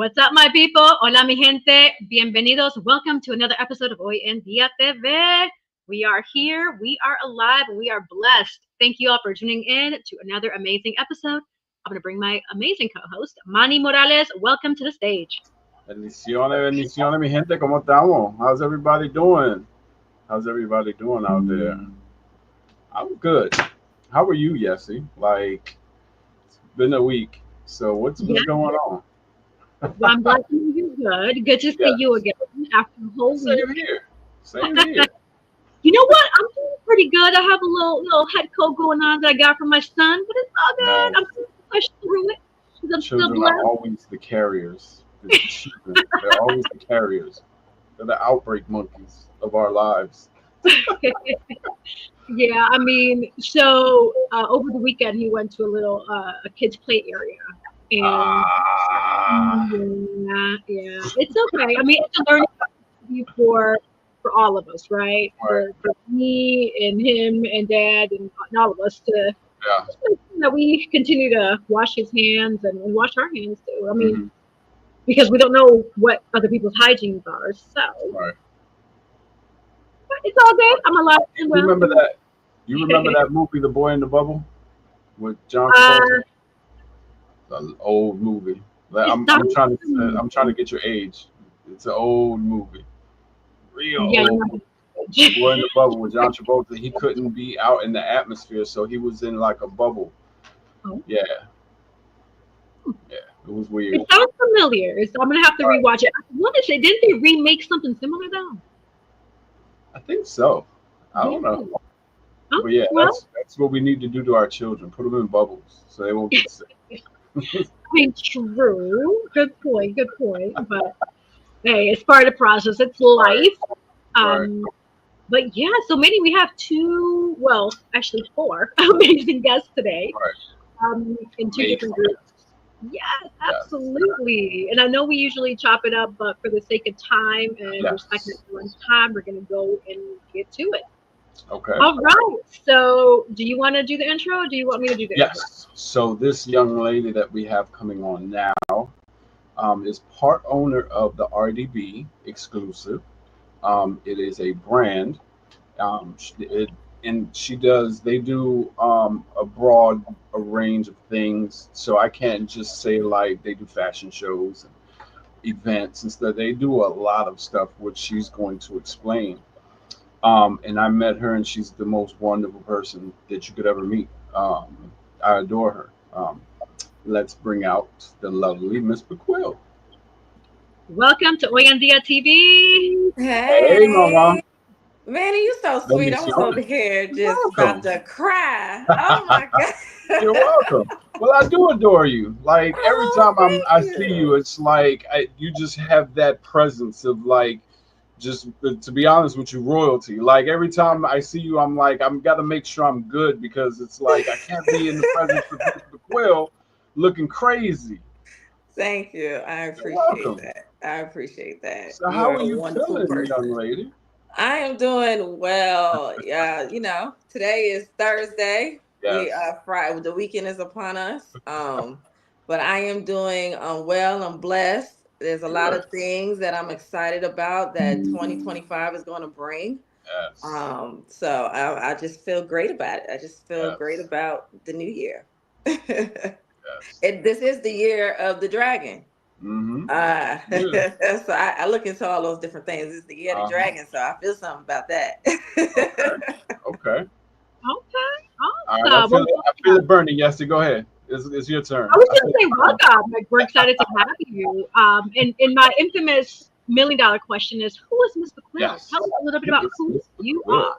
What's up, my people? Hola, mi gente. Bienvenidos. Welcome to another episode of Hoy en Día TV. We are here, we are alive, and we are blessed. Thank you all for tuning in to another amazing episode. I'm going to bring my amazing co-host, Manny Morales. Welcome to the stage. Bendiciones, bendiciones, mi gente. ¿Cómo estamos? How's everybody doing? How's everybody doing out there? I'm good. How are you, Yessie? Like, it's been a week. So what's going on? Well, I'm glad you're good. Good to see you Yes. again after a whole week. Same here. Same here. You know what? I'm doing pretty good. I have a little head cold going on that I got from my son, but it's all good. Man, I'm going to push through it. 'Cause I'm still children are blessed. always the carriers. The children, they're always the carriers. They're the outbreak monkeys of our lives. Yeah, I mean, so over the weekend he went to a kids play area, and Ah, yeah, it's okay. I mean, it's a learning opportunity for all of us, right? right. For me and him and Dad and all of us to Yeah. just make sure that we continue to wash his hands and wash our hands too. I mean, Hmm. because we don't know what other people's hygienes are, so Right. but it's all good. I'm alive and You well. remember that? You remember that movie, The Boy in the Bubble, with John Uh, Travolta? An old movie. Like, it's I'm not. I'm trying to I'm trying to get your age. It's an old movie, real Yeah, old you're movie. The right. Boy in the Bubble with John Travolta. He couldn't be out in the atmosphere, so he was in like a bubble. Oh, Yeah, yeah. It was it weird. sounds familiar, so I'm gonna have to Right. rewatch it. I want to say, didn't they remake something similar though? I think so. I Yeah. don't know, Oh, but yeah, well, that's what we need to do to our children. Put them in bubbles so they won't get sick. I mean, true. Good point. Good point. But hey, it's part of the process. It's Right. life. Right. Um, but yeah, so many we have two, well, actually four amazing guests today. Right. In two different Amazing. groups. Yes, Yes. absolutely. And I know we usually chop it up, but for the sake of time and respecting Yes. everyone's time, we're gonna go and get to it. Okay. All right. So, do you want to do the intro, or do you want me to do the intro? Yes. So this young lady that we have coming on now is part owner of the RDB exclusive. It is a brand. And she does. They do a broad a range of things. So I can't just say like they do fashion shows and events and stuff. They do a lot of stuff, which she's going to explain. And I met her, and she's the most wonderful person that you could ever meet. I adore her. Let's bring out the lovely Miss Bequille. Welcome to Hoy en Dia TV. Hey, Mama. Hey, Manny, you so sweet. I was over Bendiciones. here You're just about welcome. to cry. Oh my God. You're welcome. Well, I do adore you. Like every Oh, time thank I see you, you. it's like you just have that presence of like just to be honest with you, royalty. Like every time I see you, I'm like I'm got to make sure I'm good because it's like I can't be in the presence of Miss Bequille looking crazy. Thank you. I You're appreciate welcome. that. I appreciate that. So how You're are a you wonderful feeling, young person. lady? I am doing well. Yeah, today is Thursday. We Yes. are Friday. The weekend is upon us. But I am doing well. I'm blessed. There's a lot Good. of things that I'm excited about that 2025 is going to bring. Yes. So I just feel great about it. I just feel great Yes. about the new year. Yes. This is the year of the dragon. Mm-hmm. So Yeah. I look into all those different things. It's the year of the Uh-huh. dragon, so I feel something about that. Okay. Okay. Okay, All right. awesome. Well, I feel it burning. Yes, go ahead. It's your turn. I was I gonna feel say it burning. welcome. Like we're excited to have you. And my infamous $1 million question is, who is Miss McQuill? Tell us Yes. a little bit Who about is who Miss you Bequille?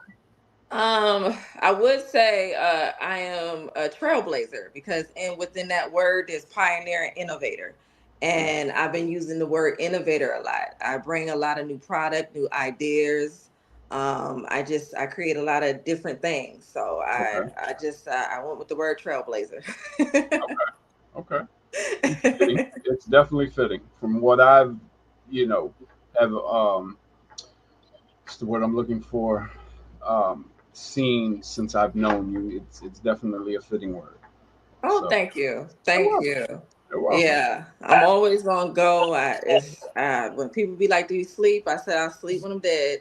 are. I would say I am a trailblazer because within that word is pioneer and innovator. And I've been using the word innovator a lot. I bring a lot of new product, new ideas. I create a lot of different things. So Okay. I went with the word trailblazer. Okay. Okay. It's fitting. It's definitely fitting. From what I've, you know, have what's the word I'm looking for? Seen since I've known you, it's definitely a fitting word. Oh, So thank you. you're Thank welcome. you. You're welcome. Yeah, I'm always gonna go. When people be like, "Do you sleep?" I said, "I'll sleep when I'm dead."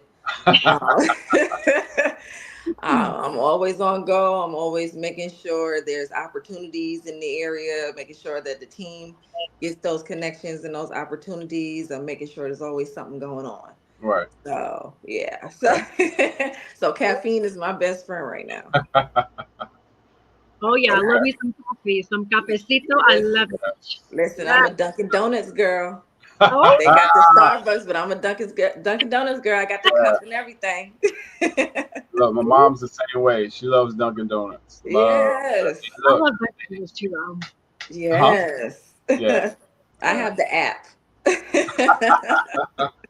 Um, I'm always on go. I'm always making sure there's opportunities in the area, making sure that the team gets those connections and those opportunities. I'm making sure there's always something going on. Right. So yeah, so Okay. so caffeine is my best friend right now. Oh yeah, I love Okay. me some coffee, some cafecito. I Listen, love it. listen, I'm Yes. a Dunkin' Donuts girl. Oh, They got the Starbucks, but I'm a Dunkin' Donuts girl. I got the Yeah. cup and everything. Look, my mom's the same way. She loves Dunkin' Donuts. Love. Yes, I Look. love breakfast too. Huh? yes. Yeah. I Yeah. have the app.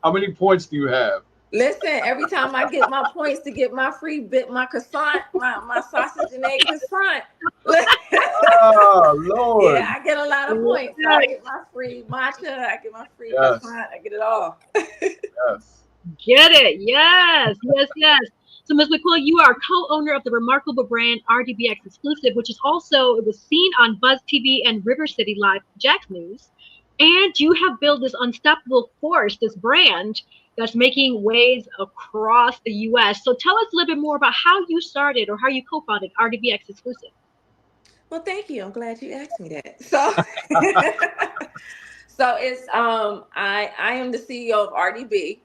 How many points do you have? Listen, every time I get my points to get my free bit, my croissant, my sausage and egg croissant. Oh Yeah, Lord. I get a lot of points. So I Yes. get my free matcha, I get my free Yes. croissant, I get it all. Yes. Get it. Yes, yes, yes. So, Ms. McCoy, you are co-owner of the remarkable brand RDBX Exclusive, which is also it was seen on Buzz TV and RiverCity Live Jack News. And you have built this unstoppable force, this brand that's making waves across the US. So tell us a little bit more about how you started or how you co-founded RDBX Exclusive. Well, thank you. I'm glad you asked me that. So so it's I am the CEO of RDB.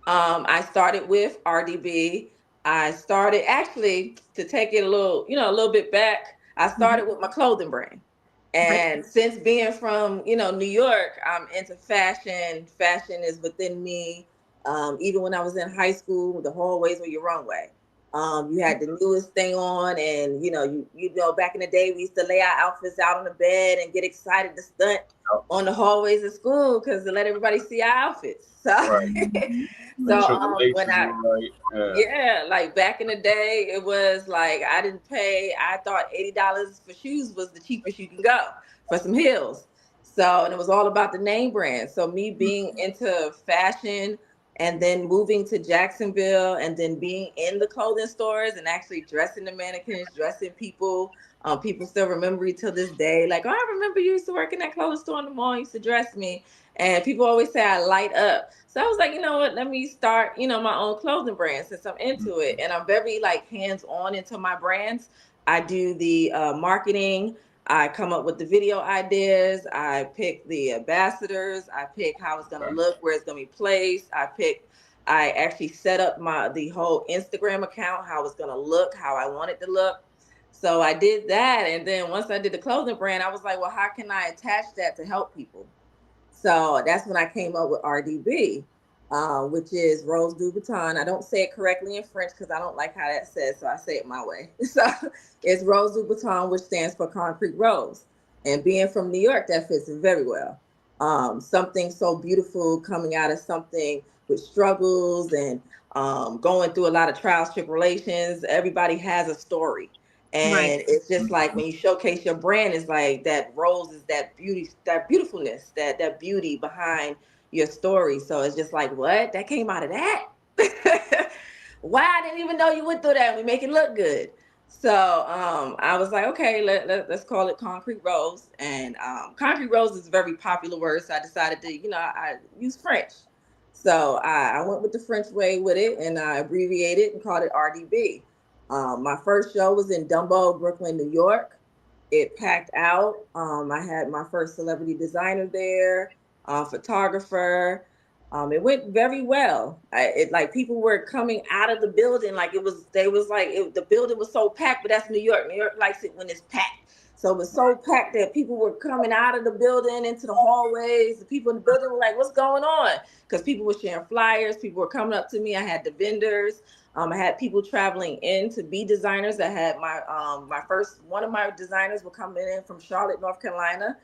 I started with RDB. I started actually to take it a little, a little bit back. I Mhm. started with my clothing brand. Right. And since being from, New York, I'm into fashion. Fashion is within me. Even when I was in high school, the hallways were your runway. You had the newest thing on, and back in the day, we used to lay our outfits out on the bed and get excited to stunt on the hallways of school because to let everybody see our outfits. So, Right. Mhm. Make Mhm. sure the when laces I are right. Yeah. yeah, like back in the day, it was like I didn't pay. I thought $80 for shoes was the cheapest you can go for some heels. So, and it was all about the name brand. So, me being into fashion and then moving to Jacksonville and then being in the clothing stores and actually dressing the mannequins, dressing people. People still remember me till this day. Like, oh, I remember you used to work in that clothing store in the mall. You used to dress me. And people always say I light up. So I was like, you know what? Let me start, my own clothing brand since I'm into it, and I'm very like hands on into my brands. I do the marketing. I come up with the video ideas. I pick the ambassadors. I pick how it's gonna Okay. look, where it's gonna be placed. I actually set up the whole Instagram account, how it's gonna look, how I want it to look. So I did that, and then once I did the clothing brand, I was like, well, how can I attach that to help people? So that's when I came up with RDB, which is Rose du Baton. I don't say it correctly in French because I don't like how that says, so I say it my way. So it's Rose du Baton, which stands for Concrete Rose. And being from New York, that fits very well. Something so beautiful coming out of something with struggles and going through a lot of trials, tribulations. Everybody has a story. Right. And it's just like when you showcase your brand, it's like that rose is that beauty, that beautifulness, that beauty behind your story. So it's just like, what? That came out of that? Why? I didn't even know you went through that. We make it look good. So I was like, okay, let's call it Concrete Rose. And Concrete Rose is a very popular word. So I decided to, I use French. So I went with the French way with it and I abbreviated and called it RDB. My first show was in Dumbo, Brooklyn, New York. It packed out. I had my first celebrity designer there, photographer. It went very well. It like people were coming out of the building like it was. They was like the building was so packed, but that's New York. New York likes it when it's packed. So it was so packed that people were coming out of the building into the hallways. The people in the building were like, "What's going on?" Because people were sharing flyers. People were coming up to me. I had the vendors. I had people traveling in to be designers. I had my first one of my designers were coming in from Charlotte, North Carolina.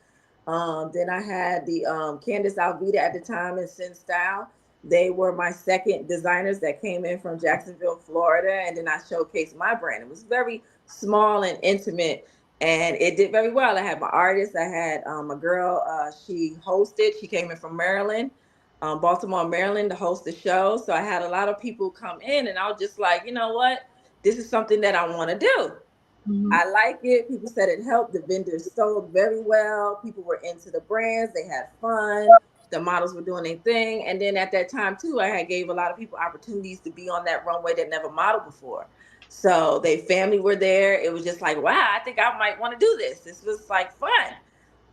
Then I had the Candace Alvita at the time in Sin Style. They were my second designers that came in from Jacksonville, Florida, and then I showcased my brand. It was very small and intimate, and it did very well. I had my artist. I had a girl. She hosted. She came in from Maryland, Baltimore, Maryland, to host the show. So I had a lot of people come in, and I was just like, you know what? This is something that I want to do. Mhm. I like it. People said it helped. The vendors sold very well. People were into the brands. They had fun. The models were doing their thing. And then at that time too, I had gave a lot of people opportunities to be on that runway that never modeled before. So they family were there. It was just like, wow, I think I might want to do this. This was like fun.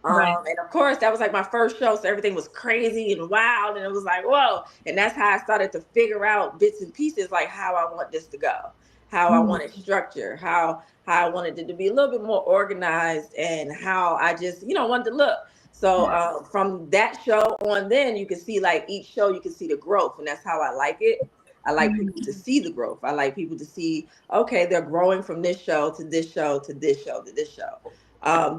Right. And of course, that was like my first show, so everything was crazy and wild, and it was like, whoa! And that's how I started to figure out bits and pieces, like how I want this to go, how I Mm. wanted structure, how I wanted it to be a little bit more organized, and how I just, wanted to look. So Right. from that show on, then you can see like each show, you can see the growth, and that's how I like it. I like people to see the growth. I like people to see, okay, they're growing from this show to this show to this show to this show.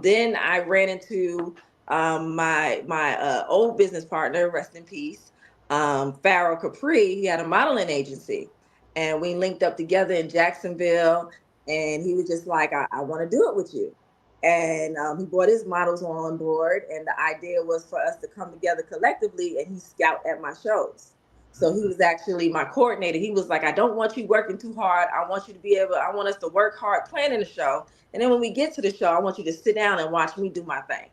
Then I ran into my old business partner, rest in peace, Farrell Capri. He had a modeling agency, and we linked up together in Jacksonville. And he was just like, I want to do it with you. And he brought his models on board, and the idea was for us to come together collectively, and he scout at my shows. So he was actually my coordinator. He was like, I don't want you working too hard. I want you to be able, I want us to work hard planning the show. And then when we get to the show, I want you to sit down and watch me do my thing.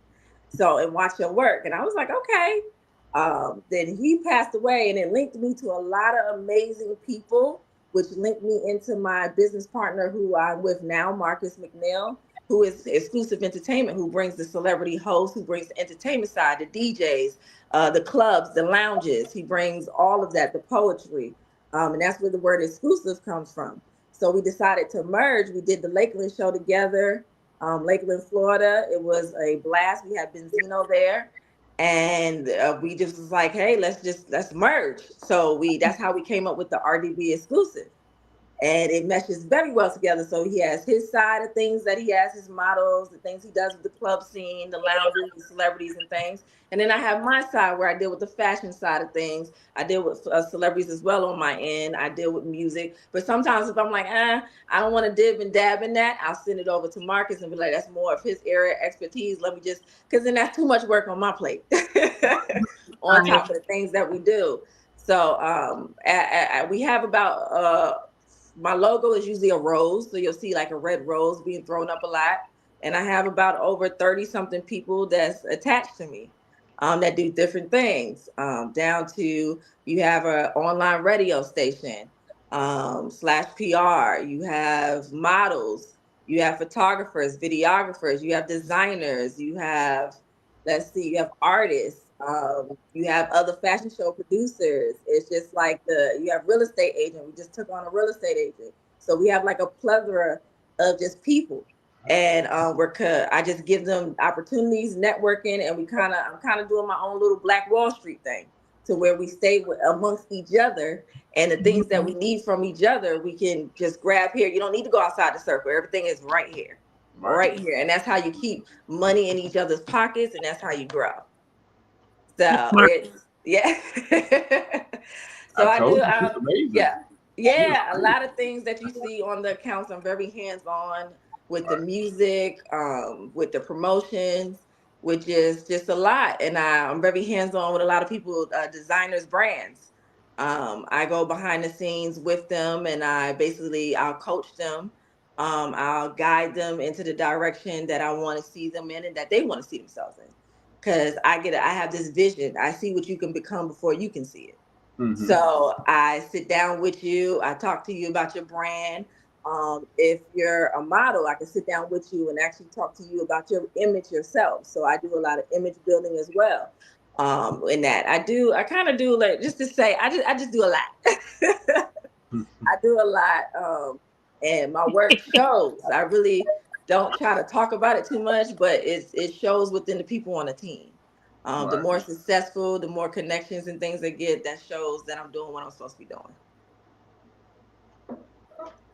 So, and watch your work. And I was like, okay. Then he passed away, and it linked me to a lot of amazing people, which linked me into my business partner who I'm with now, Marcus McNeil, who is Exclusive Entertainment, who brings the celebrity hosts, who brings the entertainment side, the DJs, the clubs, the lounges. He brings all of that, the poetry. And that's where the word exclusive comes from. So we decided to merge. We did the Lakeland show together, Lakeland, Florida. It was a blast. We had Benzino there, and we just was like, hey, let's merge. So that's how we came up with the RDB exclusive, and it meshes very well together. So he has his side of things that he has, his models, the things he does with the club scene, the lounges, the celebrities and things. And then I have my side where I deal with the fashion side of things. I deal with celebrities as well on my end. I deal with music. But sometimes if I'm like, I don't want to dib and dab in that, I'll send it over to Marcus and be like, that's more of his area expertise. Let me just, because then that's too much work on my plate on Right. top of the things that we do. So we have about my logo is usually a rose. So you'll see like a red rose being thrown up a lot. And I have about over 30 something people that's attached to me that do different things. Down to you have an online radio station slash PR. You have models. You have photographers, videographers. You have designers. You have, let's see, you have artists. You have other fashion show producers. It's just like you have real estate agent. We just took on a real estate agent. So we have like a plethora of just people. And I just give them opportunities, networking, and I'm kind of doing my own little Black Wall Street thing to where we stay amongst each other, and the things that we need from each other, we can just grab here. You don't need to go outside the circle. Everything is Right. right here. And that's how you keep money in each other's pockets, and that's how you grow. So Smart. it's yeah. I So I do told you she's amazing. yeah. She is Yeah, a great. lot of things that you see on the accounts. I'm very hands-on with the Right. music, with the promotions, which is just a lot. And I'm very hands-on with a lot of people, designers, brands. I go behind the scenes with them, and I'll coach them. I'll guide them into the direction that I want to see them in and that they want to see themselves in. Because I have this vision. I see what you can become before you can see it. Mm-hmm. So I sit down with you. I talk to you about your brand. If you're a model, I can sit down with you and actually talk to you about your image yourself. So I do a lot of image building as well. In that I kind of do, like, just to say, I just do a lot. I do a lot. And my work shows. I really don't try to talk about it too much, but it shows within the people on the team. The Right. more successful, the more connections and things I get, that shows that I'm doing what I'm supposed to be doing.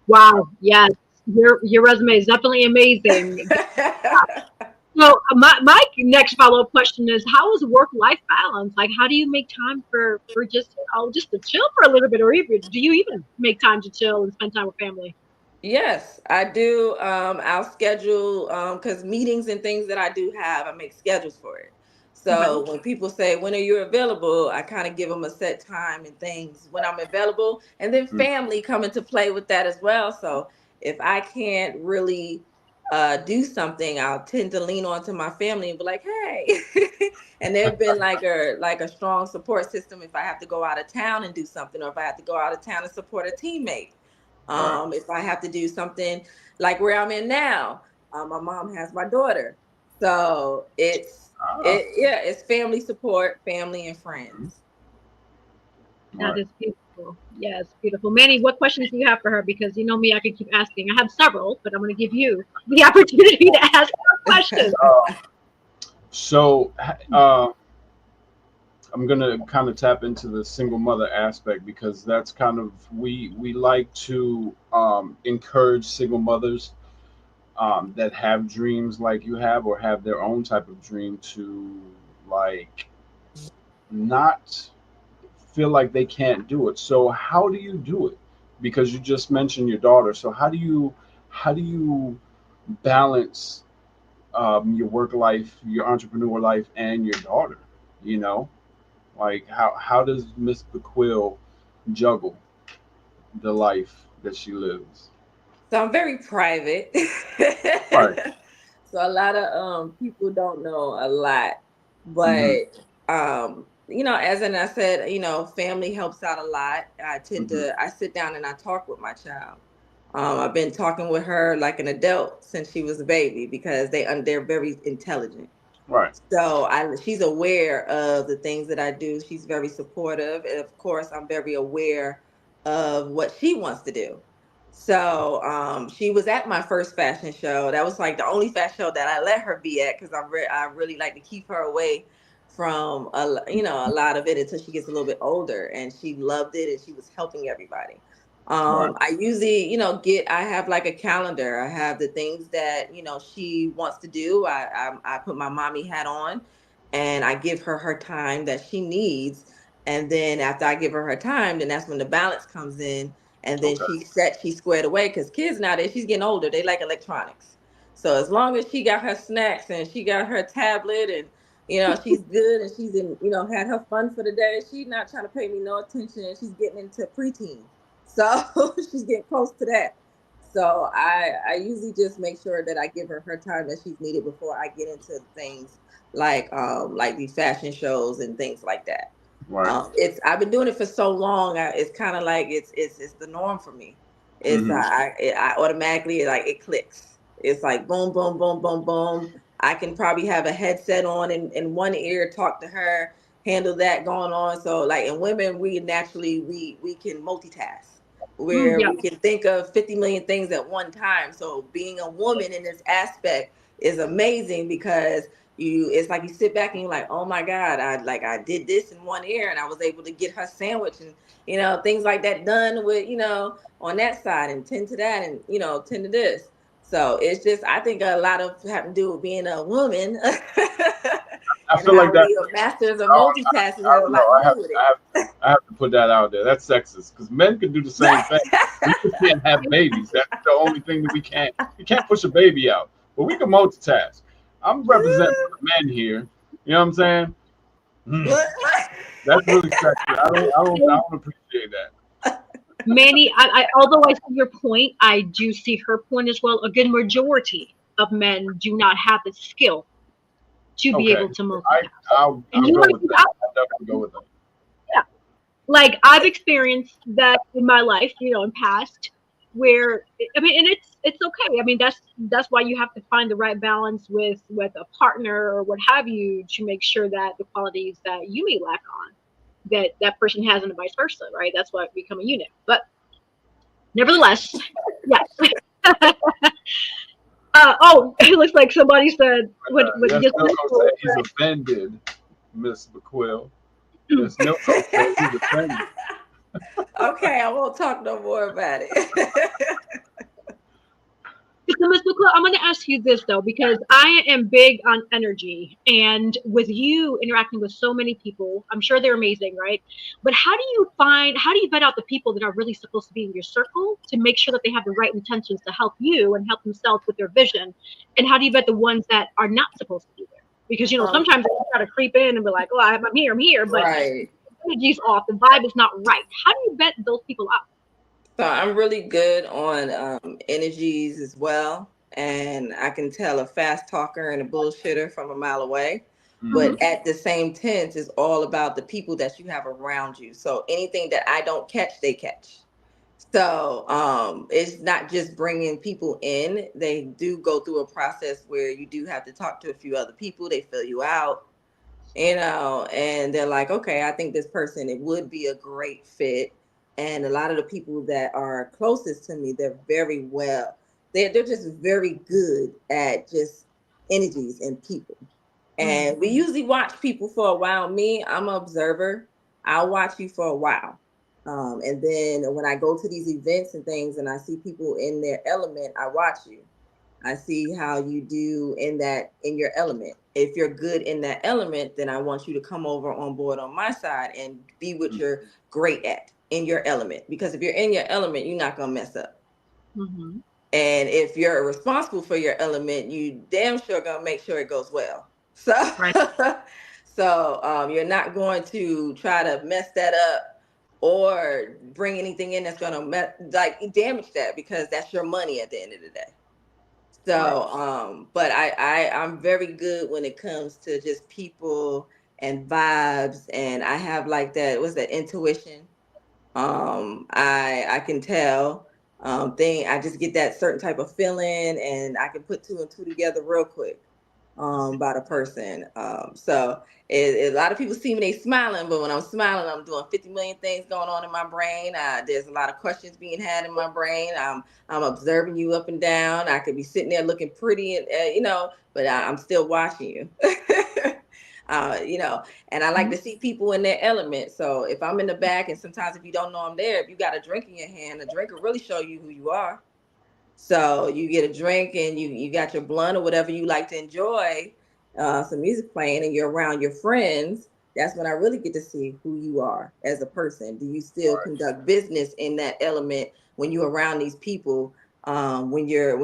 Wow. Yes. Your resume is definitely amazing. So my next follow up question is, how is work life balance? Like, how do you make time for just to chill for a little bit, or even do you even make time to chill and spend time with family? Yes, I do. I'll schedule because meetings and things that I do have, I make schedules for it. Okay. So when people say, when are you available? I kind of give them a set time and things when I'm available. And then Mm. family come into play with that as well. So if I can't really do something, I'll tend to lean onto my family and be like, hey. And they've been like a strong support system if I have to go out of town and do something, or if I have to go out of town and support a teammate. Right. If I have to do something like where I'm in now, my mom has my daughter. So it's family support, family and friends. That is beautiful. Yes, beautiful. Manny, what questions do you have for her? Because you know me, I could keep asking. I have several, but I'm going to give you the opportunity to ask more questions. So I'm gonna kind of tap into the single mother aspect, because that's kind of we like to encourage single mothers that have dreams like you have, or have their own type of dream, to like not feel like they can't do it. So how do you do it? Because you just mentioned your daughter. So how do you balance your work life, your entrepreneur life, and your daughter? You know, like how does Miss Bequille juggle the life that she lives? So I'm very private. Right. So a lot of people don't know a lot. Mm-hmm. But as I said, family helps out a lot. Mm-hmm. I sit down and I talk with my child. I've been talking with her like an adult since she was a baby, because they're very intelligent. Right. So she's aware of the things that I do. She's very supportive, and of course, I'm very aware of what she wants to do. So she was at my first fashion show. That was like the only fashion show that I let her be at, because I really like to keep her away from a lot of it until she gets a little bit older. And she loved it, and she was helping everybody. Right. I usually, I have like a calendar. I have the things that, she wants to do. I put my mommy hat on and I give her her time that she needs. And then after I give her her time, then that's when the balance comes in. And then Okay. she's squared away, because kids nowadays, she's getting older. They like electronics. So as long as she got her snacks and she got her tablet, and, she's good, and she's had her fun for the day, she's not trying to pay me no attention. She's getting into preteen. So she's getting close to that. So I usually just make sure that I give her her time that she's needed before I get into things like these fashion shows and things like that. Right. It's I've been doing it for so long. It's kind of like it's the norm for me. It's Mm-hmm. I automatically, like, it clicks. It's like boom, boom, boom, boom, boom. I can probably have a headset on in one ear, talk to her, handle that going on. So like, in women, we naturally we can multitask, where Yeah. we can think of 50 million things at one time. So being a woman in this aspect is amazing, because it's like you sit back and you're like, oh my God, I did this in one ear, and I was able to get her sandwich, and things like that done with, on that side, and tend to that, and tend to this. So it's just, I think a lot of have to do with being a woman. I And feel like how that. we are masters of I multitasking I has a don't lot know. to I do have with I have it. I have to put that out there. That's sexist, because men can do the same thing. We just can't have babies. That's the only thing that we can't. We can't push a baby out, but we can multitask. I'm representing for the men here. You know what I'm saying? Mm, Look, that's really sexist. I don't appreciate that. Manny, although I see your point, I do see her point as well. A good majority of men do not have the skill to be Okay, able to I multitask. I'll And you go want with to that. I'll definitely go with that. yeah, like I've experienced that in my life, in past, where I mean, and it's okay. I mean, that's why you have to find the right balance with a partner or what have you, to make sure that the qualities that you may lack on, that person has, and vice versa, right? That's why we become a unit. But nevertheless, yes. Oh, it looks like somebody said what Yes, just Milko said he's offended, Miss McQuill. Yes, Milko said he's offended. okay, I won't talk no more about it. So, Ms. McClure, I'm going to ask you this though, because I am big on energy, and with you interacting with so many people, I'm sure they're amazing, right? But how do you vet out the people that are really supposed to be in your circle, to make sure that they have the right intentions to help you and help themselves with their vision? And how do you vet the ones that are not supposed to be there? Because, um, sometimes they try to creep in and be like, oh, I'm here, but right. the energy's off, the vibe is not right. How do you vet those people out? So I'm really good on energies as well. and I can tell a fast talker and a bullshitter from a mile away. Mhm. But at the same tense, it's all about the people that you have around you. So anything that I don't catch, they catch. So it's not just bringing people in. They do go through a process where you do have to talk to a few other people. They fill you out, and they're like, okay, I think this person, it would be a great fit. And a lot of the people that are closest to me, they're very well. They're just very good at just energies and people. And we usually watch people for a while. Me, I'm an observer. I'll watch you for a while. And then when I go to these events and things and I see people in their element, I watch you. I see how you do in your element. If you're good in that element, then I want you to come over on board on my side and be what you're great at in your element. Because if you're in your element, you're not gonna mess up. Mm-hmm. And if you're responsible for your element, you damn sure gonna make sure it goes well. So, Right. so you're not going to try to mess that up or bring anything in that's gonna damage that, because that's your money at the end of the day. So, but I'm very good when it comes to just people and vibes, and I have like that. What's that, intuition? I can tell I just get that certain type of feeling, and I can put two and two together real quick about a person. So a lot of people see me, they smiling, but when I'm smiling, I'm doing 50 million things going on in my brain. There's a lot of questions being had in my brain. I'm observing you up and down. I could be sitting there looking pretty, and but I'm still watching you. And I like to see people in their element. So if I'm in the back, and sometimes if you don't know I'm there, if you got a drink in your hand, a drink will really show you who you are. So you get a drink and you got your blunt or whatever you like to enjoy, some music playing, and you're around your friends. That's when I really get to see who you are as a person. Do you still conduct business in that element when you're around these people? When you're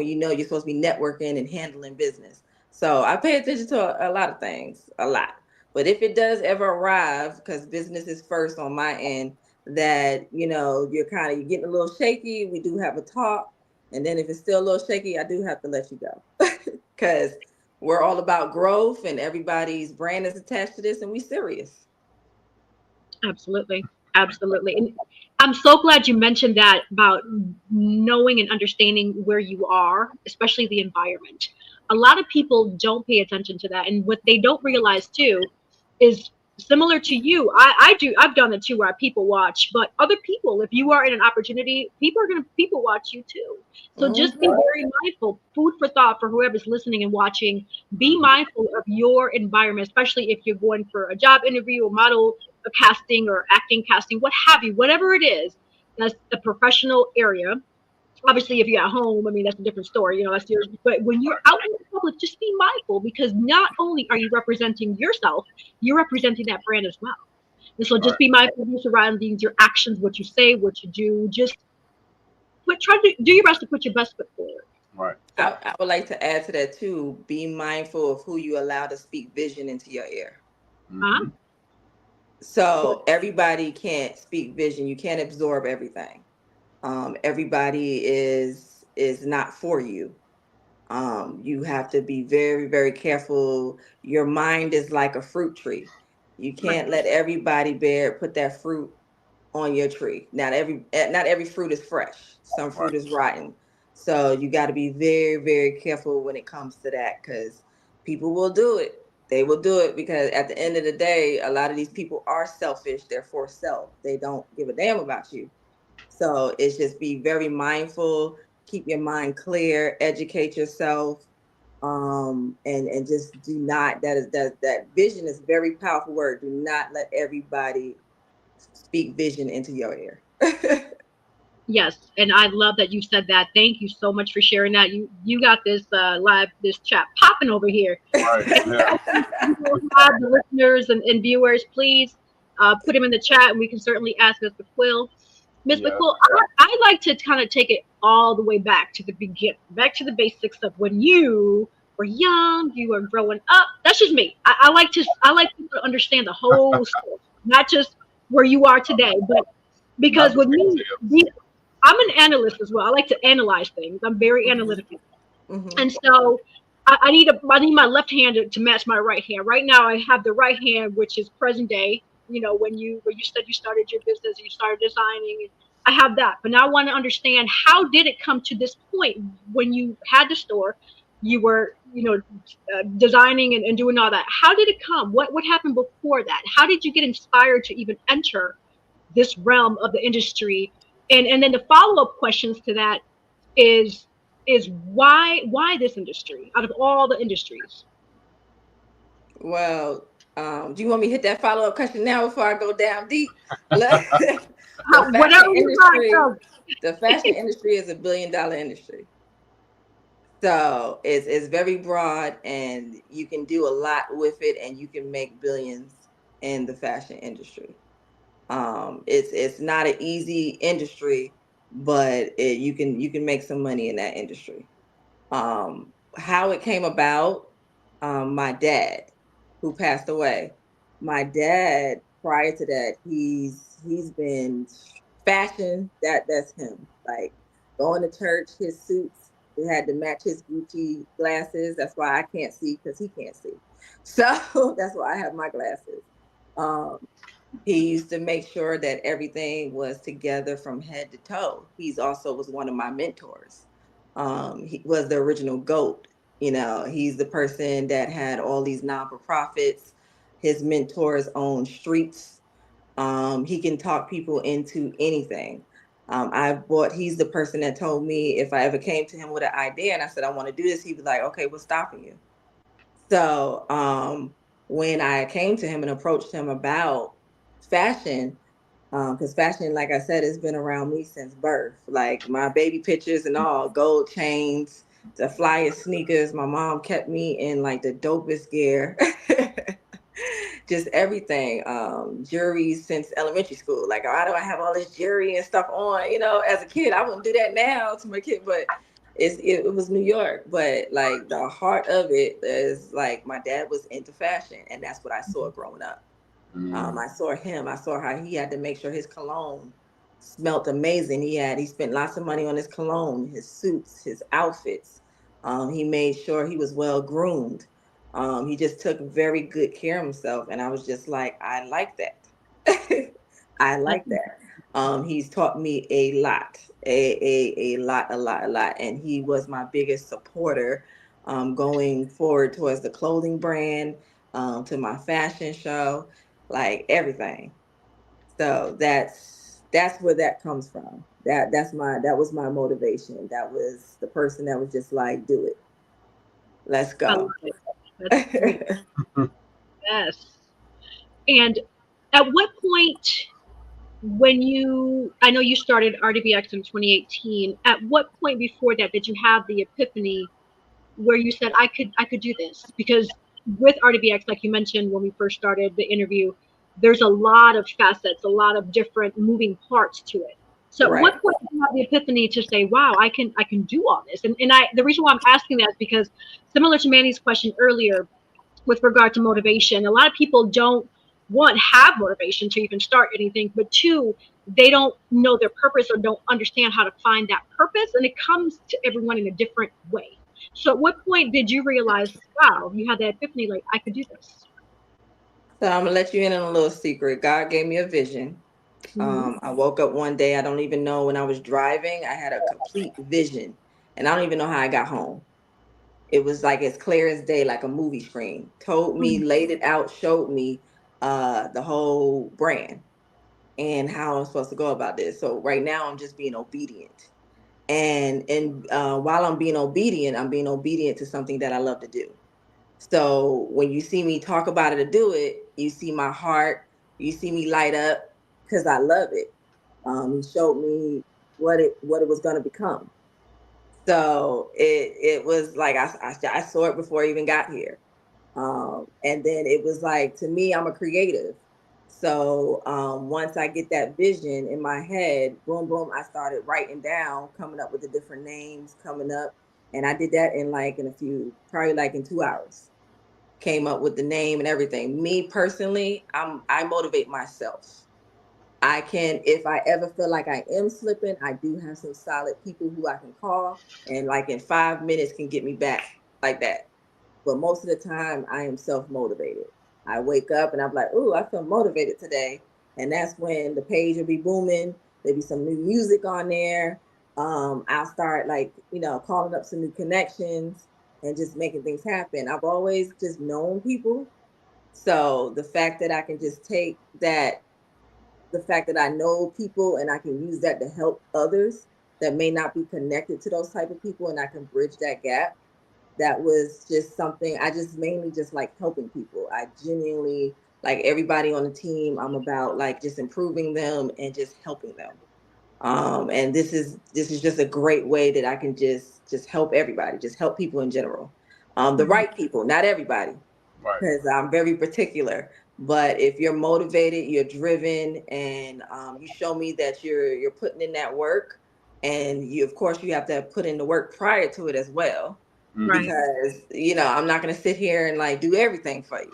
supposed to be networking and handling business. So I pay attention to a lot of things, a lot. But if it does ever arrive, because business is first on my end, that you're getting a little shaky, we do have a talk. And then if it's still a little shaky, I do have to let you go, because we're all about growth and everybody's brand is attached to this, and we serious. Absolutely. Absolutely. And I'm so glad you mentioned that about knowing and understanding where you are, especially the environment. A lot of people don't pay attention to that. And what they don't realize too is similar to you. I've done it too, where people watch, but other people, if you are in an opportunity, people are going to people watch you too. So just be very mindful, food for thought for whoever's listening and watching. Be mindful of your environment, especially if you're going for a job interview, a model, a casting or acting casting, what have you, whatever it is, that's the professional area. Obviously, if you're at home, I mean, that's a different story, that's yours. But when you're out in the public, just be mindful, because not only are you representing yourself, you're representing that brand as well. And so just be mindful of your surroundings, your actions, what you say, what you do. Just try to do your best to put your best foot forward. Right. I would like to add to that too. Be mindful of who you allow to speak vision into your ear. Uh-huh. So everybody can't speak vision. You can't absorb everything. Everybody is not for you. You have to be very, very careful. Your mind is like a fruit tree. You can't let everybody put that fruit on your tree. Not every fruit is fresh. Some fruit is rotten. So you got to be very, very careful when it comes to that, because people will do it. They will do it because at the end of the day, a lot of these people are selfish. They're for self. They don't give a damn about you. So it's just be very mindful, keep your mind clear, educate yourself, and just do not. That vision is a very powerful word. Do not let everybody speak vision into your ear. Yes, and I love that you said that. Thank you so much for sharing that. You got this this chat popping over here. Right. Yeah. The listeners and viewers, please put them in the chat, and we can certainly ask Ms. Bequille. Ms. Bequille, I like to kind of take it all the way back to the beginning, back to the basics of when you were young, you were growing up. That's just me. I like people to understand the whole story, not just where you are today, but because with me, I'm an analyst as well. I like to analyze things. I'm very analytical. And so I need my left hand to match my right hand. Right now, I have the right hand, which is present day. You know, when you said you started your business, you started designing. I have that, but now I want to understand, how did it come to this point when you had the store, you were, designing and doing all that. How did it come? What happened before that? How did you get inspired to even enter this realm of the industry? And then the follow up questions to that is why this industry out of all the industries? Well, do you want me to hit that follow up question now before I go down deep? The fashion Whatever you industry, want. the fashion industry is $1 billion industry. So it's very broad, and you can do a lot with it, and you can make billions in the fashion industry. It's not an easy industry, but you can make some money in that industry. How it came about, my dad, who passed away. My dad, prior to that, he's been fashion. That's him. Like going to church, his suits, they had to match his Gucci glasses. That's why I can't see, because he can't see. So that's why I have my glasses. Um, he used to make sure that everything was together from head to toe. He's also was one of my mentors. He was the original GOAT. You know, he's the person that had all these non-for-profits. His mentors own streets. He can talk people into anything. He's the person that told me if I ever came to him with an idea and I said, I want to do this, he'd be like, okay, what's stopping you? So when I came to him and approached him about fashion, because fashion, like I said, has been around me since birth. Like my baby pictures and all, gold chains, the flyest sneakers. My mom kept me in like the dopest gear. Just everything. Jewelry since elementary school. Like, why do I have all this jewelry and stuff on? You know, as a kid, I wouldn't do that now to my kid, but it was New York. But like the heart of it is like my dad was into fashion, and that's what I saw growing up. I saw him. I saw how he had to make sure his cologne smelt amazing. He spent lots of money on his cologne, his suits, his outfits. He made sure he was well groomed. He just took very good care of himself, and I was just like, I like that. I like that. He's taught me a lot, a lot, a lot, a lot, and he was my biggest supporter going forward towards the clothing brand, to my fashion show, like everything. So that's where that comes from. That was my motivation. That was the person that was just like, do it. Let's I love go. it. That's great. Yes. And at what point, I know you started RDBX in 2018. At what point before that did you have the epiphany where you said, I could do this? Because with RDBX, like you mentioned when we first started the interview, there's a lot of facets, a lot of different moving parts to it. So at Right. what point did you have the epiphany to say, wow, I can do all this? And the reason why I'm asking that is because, similar to Manny's question earlier with regard to motivation, a lot of people don't, one, have motivation to even start anything, but two, they don't know their purpose or don't understand how to find that purpose, and it comes to everyone in a different way. So at what point did you realize, wow, you had that epiphany, like, I could do this? So I'm gonna let you in on a little secret. God gave me a vision. Mm-hmm. I woke up one day. I don't even know, when I was driving, I had a complete vision, and I don't even know how I got home. It was like as clear as day, like a movie screen. Told me, laid it out, showed me the whole brand and how I'm supposed to go about this. So right now I'm just being obedient. And while I'm being obedient to something that I love to do. So when you see me talk about it or do it, you see my heart, you see me light up because I love it. He showed me what it was going to become. So it was like I saw it before I even got here. And then it was like, to me, I'm a creative. So once I get that vision in my head, boom, boom, I started writing down, coming up with the different names, coming up. And I did that in a few, probably like in 2 hours. Came up with the name and everything. Me personally, I motivate myself. I can, if I ever feel like I am slipping, I do have some solid people who I can call and like in 5 minutes can get me back like that. But most of the time I am self-motivated. I wake up and I'm like, ooh, I feel motivated today. And that's when the page will be booming. There'll be some new music on there. I'll start like, calling up some new connections and just making things happen. I've always just known people. So the fact that I can just take that, the fact that I know people and I can use that to help others that may not be connected to those type of people, and I can bridge that gap. That was just something I just mainly just like helping people. I genuinely like everybody on the team. I'm about like just improving them and just helping them. And this is just a great way that I can just help everybody, just help people in general. The right people, not everybody, Right. because I'm very particular. But if you're motivated, you're driven, and you show me that you're putting in that work, and you, of course, you have to put in the work prior to it as well, Right. because I'm not going to sit here and like do everything for you.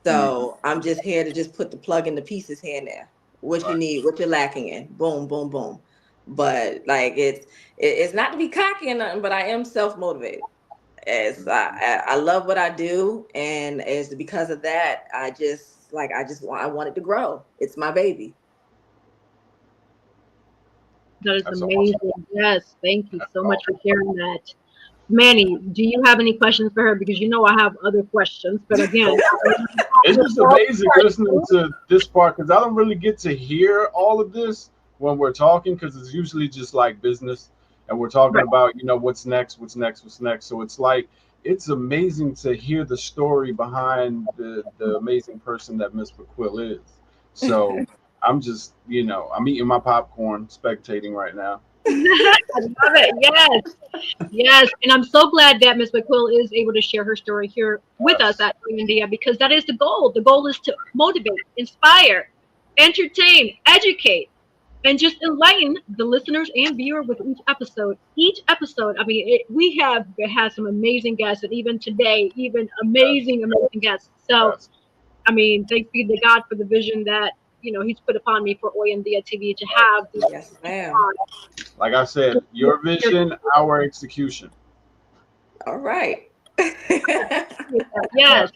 So I'm just here to just put the plug in the pieces here and there. What you Right. need, what you're lacking in, boom, boom, boom. But like it's not to be cocky or nothing, but I am self motivated. As I love what I do, and as because of that, I want it to grow. It's my baby. That is That's awesome. amazing. Yes, thank you That's so much for awesome. sharing that. Manny, do you have any questions for her? Because I have other questions, but again, It's just amazing listening to this part because I don't really get to hear all of this when we're talking because it's usually just like business and we're talking right. about, what's next, what's next, what's next. So it's like, it's amazing to hear the story behind the amazing person that Miss Bequille is. So I'm just, I'm eating my popcorn, spectating right now. I love it. Yes. Yes, and I'm so glad that Ms. McQuill is able to share her story here with us Yes. at India because that is the goal. The goal is to motivate, inspire, entertain, educate, and just enlighten the listeners and viewer with each episode. Each episode, I mean, we have had some amazing guests, and even today, even Yes. amazing guests. So, Yes. I mean, thanks be to God for the vision that He's put upon me for India TV to have these Yes, ma'am. Like I said, your vision, our execution. All right. Yes. Yes.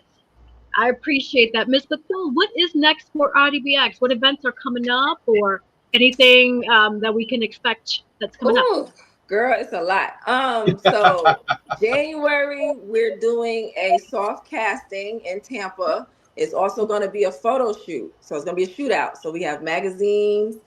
I appreciate that. Miss Bethel, what is next for RDBX? What events are coming up or anything that we can expect that's coming up? Ooh, girl, it's a lot. So January we're doing a soft casting in Tampa. It's also going to be a photo shoot, so it's going to be a shootout. So we have magazines,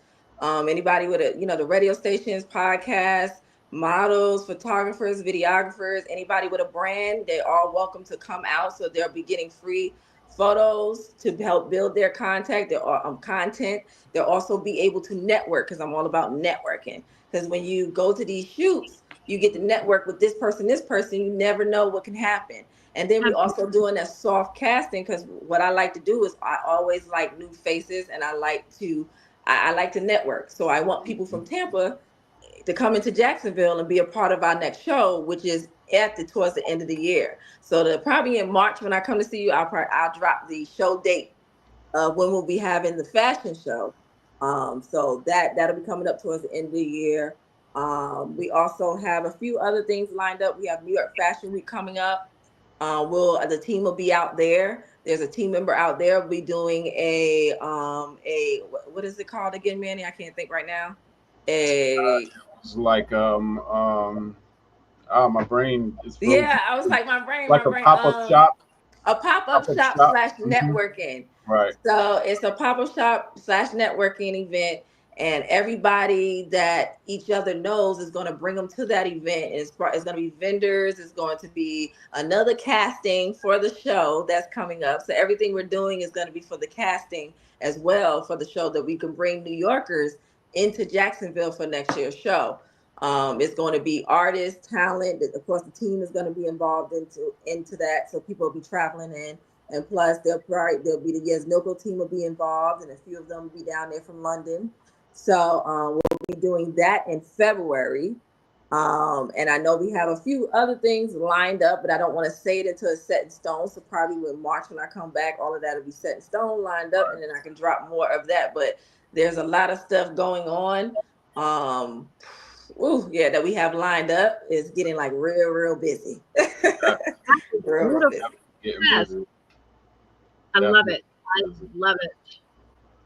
anybody with the radio stations, podcasts, models, photographers, videographers, anybody with a brand, they're all welcome to come out. So they'll be getting free photos to help build their content. They'll also be able to network because I'm all about networking. Because when you go to these shoots, you get to network with this person. You never know what can happen. And then we also doing a soft casting because what I like to do is I always like new faces and I like to network. So I want people from Tampa to come into Jacksonville and be a part of our next show, which is towards the end of the year. So probably in March when I come to see you, I'll drop the show date when we'll be having the fashion show. So that'll be coming up towards the end of the year. We also have a few other things lined up. We have New York Fashion Week coming up. The team will be out there. There's a team member out there. We'll be doing what is it called again, Manny? I can't think right now. It's like my brain is frozen. Yeah, I was like Like a pop-up shop. a pop-up Pop-up shop shop. slash networking. Right. So it's a pop-up shop slash networking event, and everybody that each other knows is going to bring them to that event. It's going to be vendors. It's going to be another casting for the show that's coming up. So everything we're doing is going to be for the casting as well for the show that we can bring New Yorkers into Jacksonville for next year's show. It's going to be artists, talent. Of course, the team is going to be involved into that. So people will be traveling in, and plus there'll be the Yes Noco team will be involved, and a few of them will be down there from London. So we'll be doing that in February. And I know we have a few other things lined up, but I don't want to say it until it's set in stone. So probably when March, when I come back, all of that will be set in stone, lined up, and then I can drop more of that. But There's a lot of stuff going on. Yeah, that we have lined up. Is getting like real busy. Real Beautiful. busy. Getting Yes, busy. I love Definitely it. I busy. love it.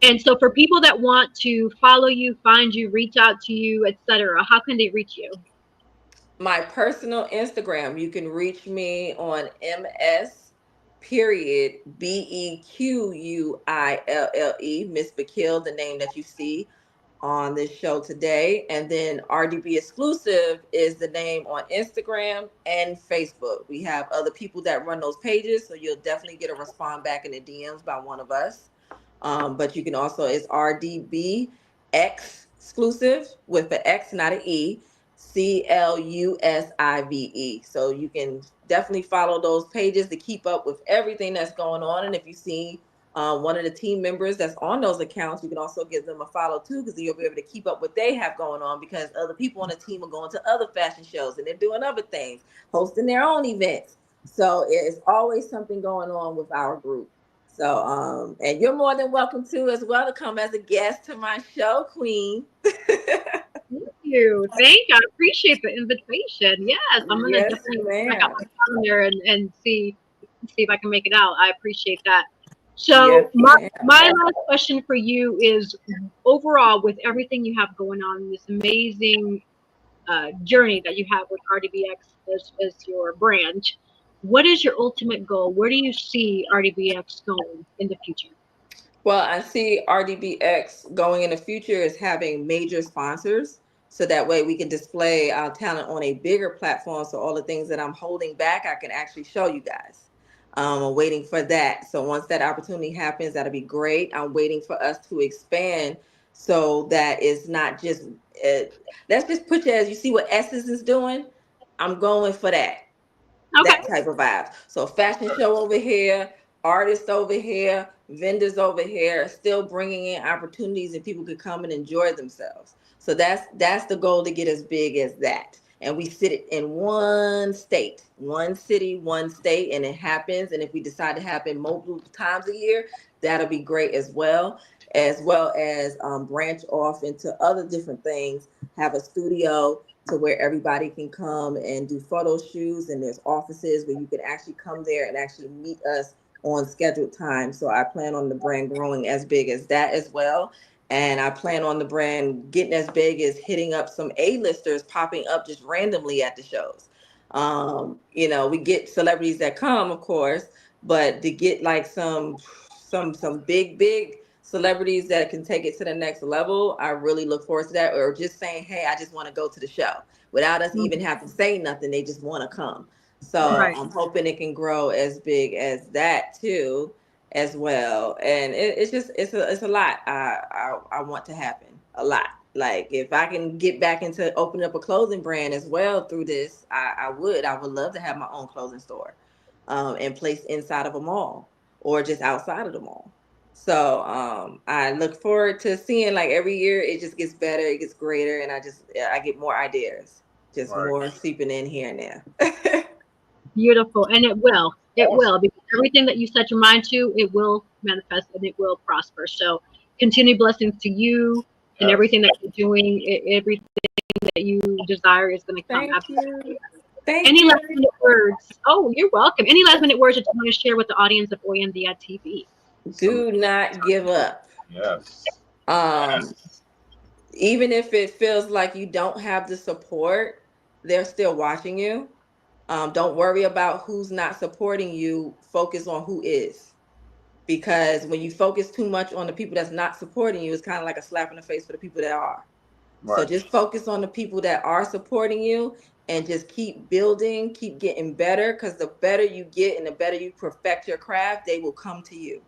And so for people that want to follow you, find you, reach out to you, etc., how can they reach you? My personal Instagram, you can reach me on ms period Bequille, Miss Bequille, the name that you see on this show today. And then RDB Exclusive is the name on Instagram and Facebook. We have other people that run those pages, so you'll definitely get a response back in the DMs by one of us. But you can also, it's RDB exclusive with the X, not an E. Clusive. So you can definitely follow those pages to keep up with everything that's going on. And if you see one of the team members that's on those accounts, you can also give them a follow too, because you'll be able to keep up what they have going on, because other people on the team are going to other fashion shows and they're doing other things, hosting their own events. So it's always something going on with our group. So, and you're more than welcome to as well to come as a guest to my show, Queen. Thank you. Thank you. I appreciate the invitation. Yes, I'm gonna Yes, definitely check out ma'am. my calendar and see if I can make it out. I appreciate that. Yes, So my ma'am. my last question for you is, overall, with everything you have going on, this amazing journey that you have with RDBX as your brand, what is your ultimate goal? Where do you see RDBX going in the future? Well, I see RDBX going in the future is having major sponsors. So that way we can display our talent on a bigger platform. So all the things that I'm holding back, I can actually show you guys. I'm waiting for that. So once that opportunity happens, that'll be great. I'm waiting for us to expand so that it's not just, uh, let's just put you as you see what Essence is doing. I'm going for that. Okay. That type of vibes. So fashion show over here, artists over here, vendors over here, still bringing in opportunities and people could come and enjoy themselves. So that's the goal, to get as big as that. And we sit it in one state, one city, one state, and it happens. And if we decide to happen multiple times a year, that'll be great as well as branch off into other different things. Have a studio to where everybody can come and do photo shoots, and there's offices where you can actually come there and actually meet us on scheduled time. So I plan on the brand growing as big as that as well. And I plan on the brand getting as big as hitting up some A-listers popping up just randomly at the shows. We get celebrities that come, of course, but to get like some big celebrities that can take it to the next level, I really look forward to that. Or just saying, hey, I just want to go to the show without us even Mhm. having to say nothing. They just want to come. So Right. I'm hoping it can grow as big as that too, as well. And it's a lot. I want to happen a lot. Like if I can get back into opening up a clothing brand as well through this, I would love to have my own clothing store, and placed inside of a mall or just outside of the mall. So I look forward to seeing, like, every year it just gets better, it gets greater, and I get more ideas, just Right. more seeping in here and there. Beautiful. And it will. It Awesome. will, because everything that you set your mind to, it will manifest and it will prosper. So continue blessings to you and Yes. everything that you're doing. Everything that you desire is going to come. Thank Absolutely. you. Thank Any you. last minute words? Oh, you're welcome. Any last minute words that you want to share with the audience of Oyandia TV? Some. Do not give up. Yes. Um, Yes. Even if it feels like you don't have the support, they're still watching you. Don't worry about who's not supporting you. Focus on who is. Because when you focus too much on the people that's not supporting you, it's kind of like a slap in the face for the people that are. So Right. just focus on the people that are supporting you, and just keep building, keep getting better, because the better you get and the better you perfect your craft, they will come to you,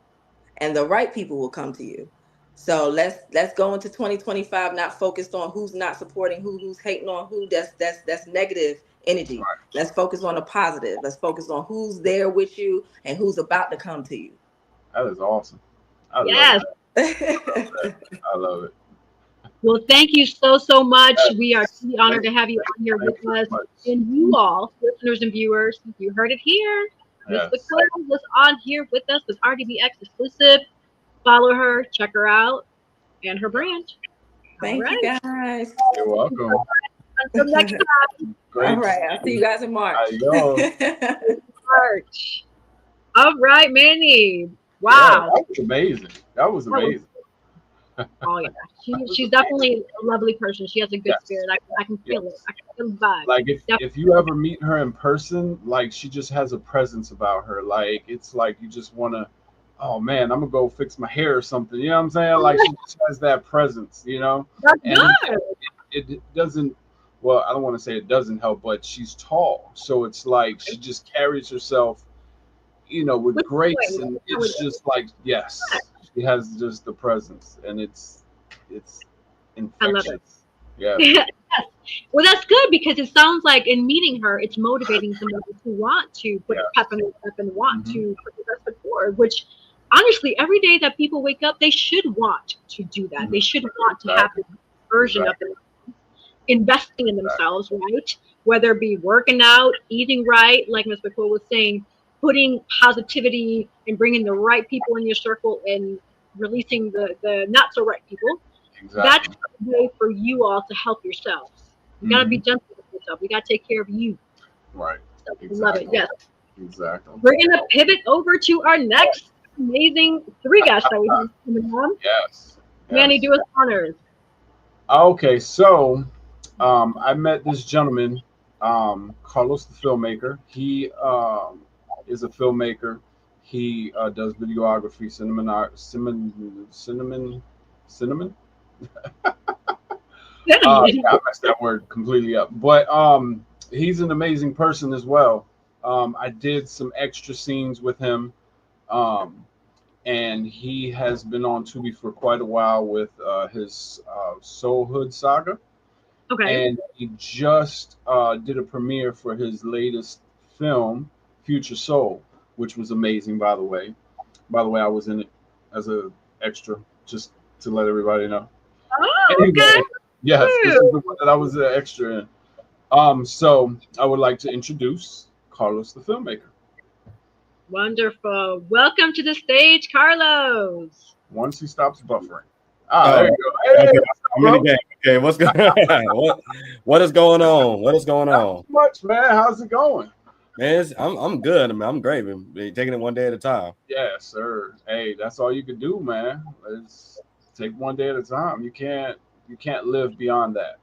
and the right people will come to you. So let's go into 2025 not focused on who's not supporting who's hating on who. That's negative energy. Right. Let's focus on the positive. Let's focus on who's there with you and who's about to come to you. That is awesome. I love Yes. that. I love it. Well, thank you so much. We are Yes. truly honored Thank to have you on here with thank you us. so much. And you all, listeners and viewers, you heard it here. Miss Yes. Bequille was on here with us with RDBX Exclusive. Follow her, check her out. and her brand. Thank you, guys. You're welcome. Until next time. Great. All right, I'll see you guys in March. I know. March. All right, Manny. Yeah, Wow. that was amazing. That was amazing. Oh yeah, she's definitely a lovely person. She has a good Yes. spirit. I can feel it. Yes. I can feel the vibe. Like Definitely. if you ever meet her in person, like she just has a presence about her. Like it's like you just wanna, oh man, I'm gonna go fix my hair or something. You know what I'm saying? Like she just has that presence, you know? That's And good. it doesn't, well, I don't want to say it doesn't help, but she's tall. So it's like she just carries herself, you know, with With grace. joy. And Yeah, with it's just like, yes, she has just the presence and it's I love it. infectious. Yeah. Yes. Well, that's good because it sounds like in meeting her, it's motivating somebody to want to put Yeah. a pep in their step and want Mhm. to put their best foot forward. Which, honestly, every day that people wake up, they should want to do that. They should want to have this version of them investing in themselves, right? Whether it be working out, eating right, like Ms. Bequille was saying, putting positivity and bringing the right people in your circle and releasing the not so right people. That's Exactly. a way for you all to help yourselves. You gotta be gentle with yourself. You gotta take care of you. Right. So, I love it. Exactly. Yes. Exactly. We're gonna pivot over to our next amazing three guests that we have coming on. Yes. Manny, Yes. do us honors. Okay, so I met this gentleman, Carlos the filmmaker. He is a filmmaker. He does videography, cinnamon. Yeah, I messed that word completely up. But he's an amazing person as well. I did some extra scenes with him. Um, and he has been on Tubi for quite a while with his Soulhood Saga. Okay. And he just did a premiere for his latest film, Future Soul, which was amazing, by the way. By the way, I was in it as an extra, just to let everybody know. Oh, Anyway, okay. yes, this is the one that I was an extra in. So I would like to introduce Carlos the filmmaker. Wonderful. Welcome to the stage, Carlos. Once he stops buffering. There you go. Hey, Okay, what's up, I'm in the bro? game. Okay, what's going on? What is going on? What is going Not on? too much, man. How's it going? Man, I'm good. I mean, I'm great. Been taking it one day at a time. Yes, sir. Hey, that's all you can do, man. Let's take one day at a time. You can't live beyond that.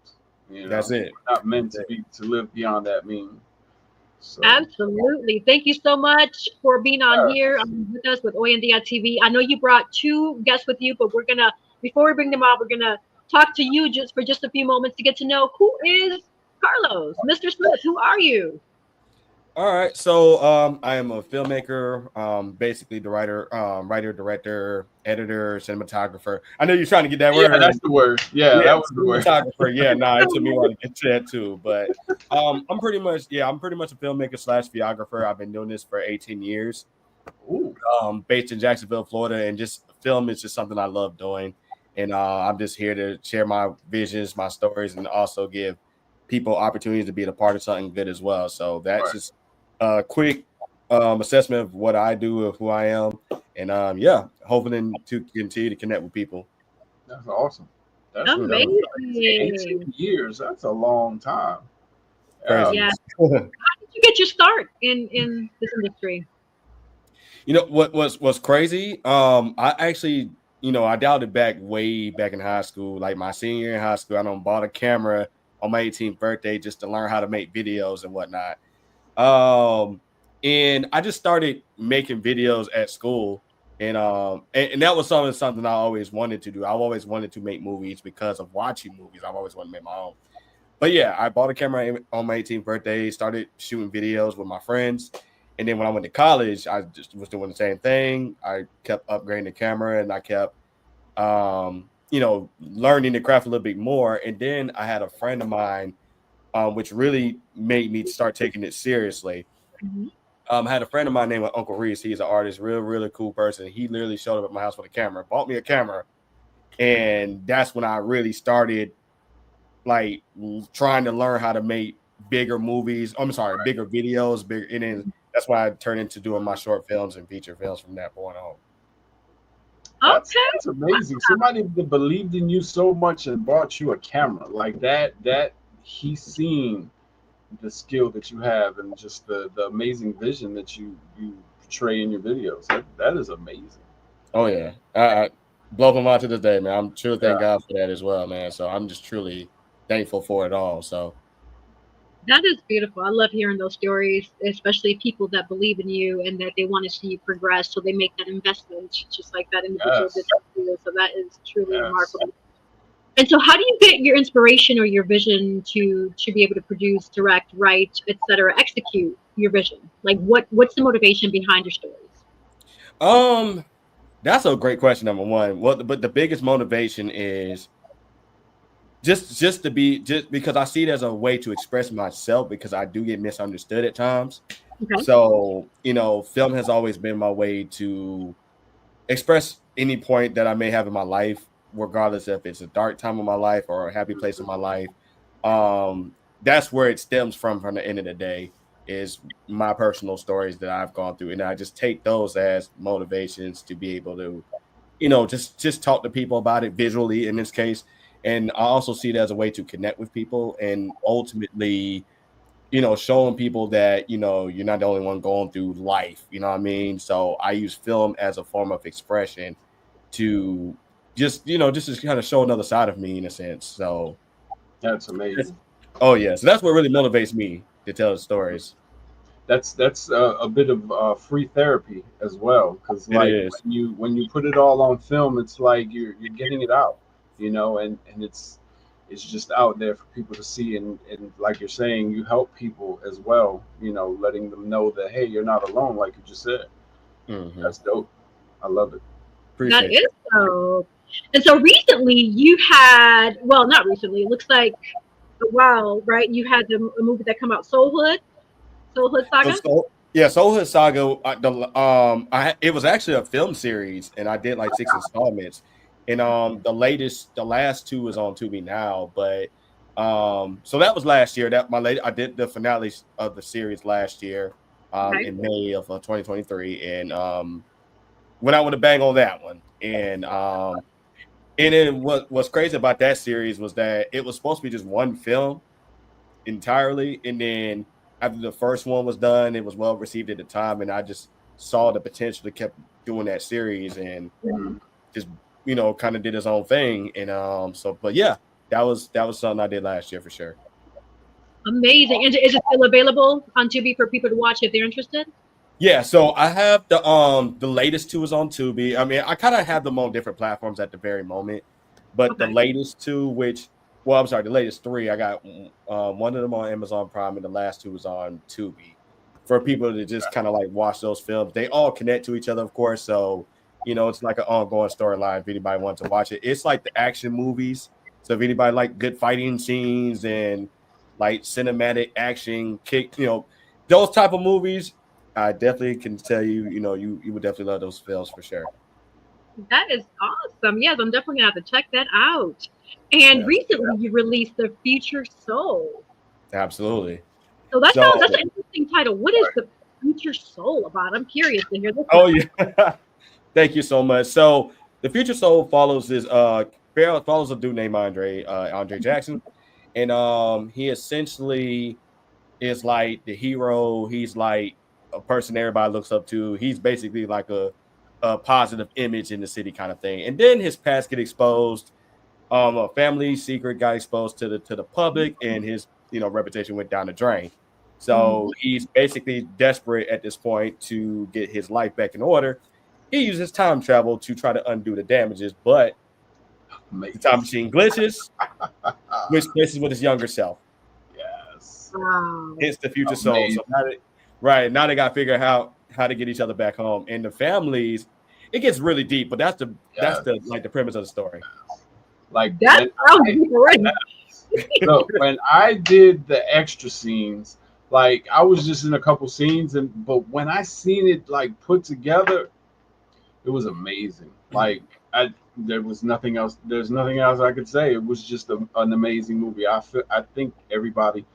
You know, That's it. we're not meant to live beyond that mean. So Absolutely. Thank you so much for being on yeah. here with us with Oyendia TV. I know you brought two guests with you, but before we bring them on, we're gonna talk to you just for just a few moments to get to know who is Carlos, Mr. Smith. Who are you? All right. So I am a filmmaker, basically the writer, director, editor, cinematographer. I know you're trying to get that Yeah, word. that's the word. Yeah, that was the word. Cinematographer. Yeah, it took me a while to get to that too. But I'm pretty much a filmmaker / videographer. I've been doing this for 18 years. Ooh. Based in Jacksonville, Florida, and just film is just something I love doing. And I'm just here to share my visions, my stories, and also give people opportunities to be a part of something good as well. So that's Right. just a quick assessment of what I do, of who I am, and hoping to continue to connect with people. That's awesome. That's Amazing. 18 years. That's a long time. Crazy. Yeah. How did you get your start in this industry? You know what's crazy? I actually, I dialed it back way back in high school, like my senior year in high school. I bought a camera on my 18th birthday just to learn how to make videos and whatnot. And I just started making videos at school, and that was something I always wanted to do. I've always wanted to make movies because of watching movies. I've always wanted to make my own. But yeah, I bought a camera on my 18th birthday, started shooting videos with my friends. And then when I went to college, I just was doing the same thing. I kept upgrading the camera and I kept, learning the craft a little bit more. And then I had a friend of mine, which really made me start taking it seriously. Mm-hmm. I had a friend of mine named Uncle Reese. He's an artist, really cool person. He literally showed up at my house with a camera, bought me a camera. And that's when I really started like trying to learn how to make bigger movies. Bigger videos, and then that's why I turned into doing my short films and feature films from that point on. That's amazing. Somebody that believed in you so much and bought you a camera like that. That he's seen the skill that you have and just the amazing vision that you portray in your videos. That is amazing. Oh yeah, I blow my mind to this day, man. I'm truly Yeah. thank God for that as well, man. So I'm just truly thankful for it all. So That is beautiful. I love hearing those stories, especially people that believe in you and that they want to see you progress, so they make that investment, just like that individual did Yes. for you. So that is truly Yes. remarkable. And so, how do you get your inspiration or your vision to be able to produce, direct, write, etc., execute your vision? Like, what's the motivation behind your stories? um, that's a great question. Number one, but the biggest motivation is just to be just because I see it as a way to express myself because I do get misunderstood at times. Okay. So film has always been my way to express any point that I may have in my life, regardless if it's a dark time of my life or a happy place in my life. That's where it stems from the end of the day is my personal stories that I've gone through. And I just take those as motivations to be able to, just talk to people about it visually in this case. And I also see it as a way to connect with people and ultimately showing people that, you're not the only one going through life, you know what I mean? So I use film as a form of expression to just to kind of show another side of me in a sense. So, That's amazing. oh yeah, so that's what really motivates me to tell the stories. That's a bit of free therapy as well, because It like is. when you put it all on film, it's like you're getting it out, and it's just out there for people to see, and like you're saying, you help people as well, letting them know that hey, you're not alone, like you just said. Mm-hmm. That's dope. I love it. That Appreciate is you. so. And so recently you had, well, not recently, it looks like a while, right? You had a movie that come out, Soul Hood Saga. Yeah, Soul Hood Saga. It was actually a film series, and I did like 6 installments. And the last two is on Tubi now. But so that was last year. I did the finale of the series last year, Okay. in May of 2023, and went out with a bang on that one. And then what's crazy about that series was that it was supposed to be just one film entirely. And then after the first one was done, it was well received at the time, and I just saw the potential to keep doing that series and Mhm. just kind of did his own thing. And but yeah, that was something I did last year for sure. Amazing. Is it still available on Tubi for people to watch if they're interested? Yeah, so I have the latest two is on Tubi. I mean, I kind of have them on different platforms at the very moment, but the Okay. latest two, I'm sorry, the latest three, I got one of them on Amazon Prime, and the last two is on Tubi for people to just kind of like watch those films. They all connect to each other, of course, so it's like an ongoing storyline. If anybody wants to watch it, it's like the action movies. So if anybody like good fighting scenes and like cinematic action kick, those type of movies. I definitely can tell you, you would definitely love those films for sure. That is awesome. Yes, I'm definitely gonna have to check that out. And Yes, recently you released The Future Soul. absolutely. So So, that's an interesting title. What is The Future Soul about? I'm curious to hear this oh one. yeah, thank you so much. So, the Future Soul follows a dude named Andre Jackson, and he essentially is like the hero. He's like a person everybody looks up to. He's basically like a positive image in the city kind of thing. And then his past get exposed. A family secret got exposed to the public, and his reputation went down the drain. Mhm. So he's basically desperate at this point to get his life back in order. He uses time travel to try to undo the damages, but the time Amazing. machine glitches, which places with his younger self. Yes. Wow. Hence the future soul. Amazing. So now they got to figure out how to get each other back home. And the families, it gets really deep, but that's Yes. the premise of the story. Like That sounds great. look, when I did the extra scenes, like I was just in a couple scenes, but when I seen it like put together, it was amazing. Like there was nothing else. There's nothing else I could say. It was just an amazing movie. I think everybody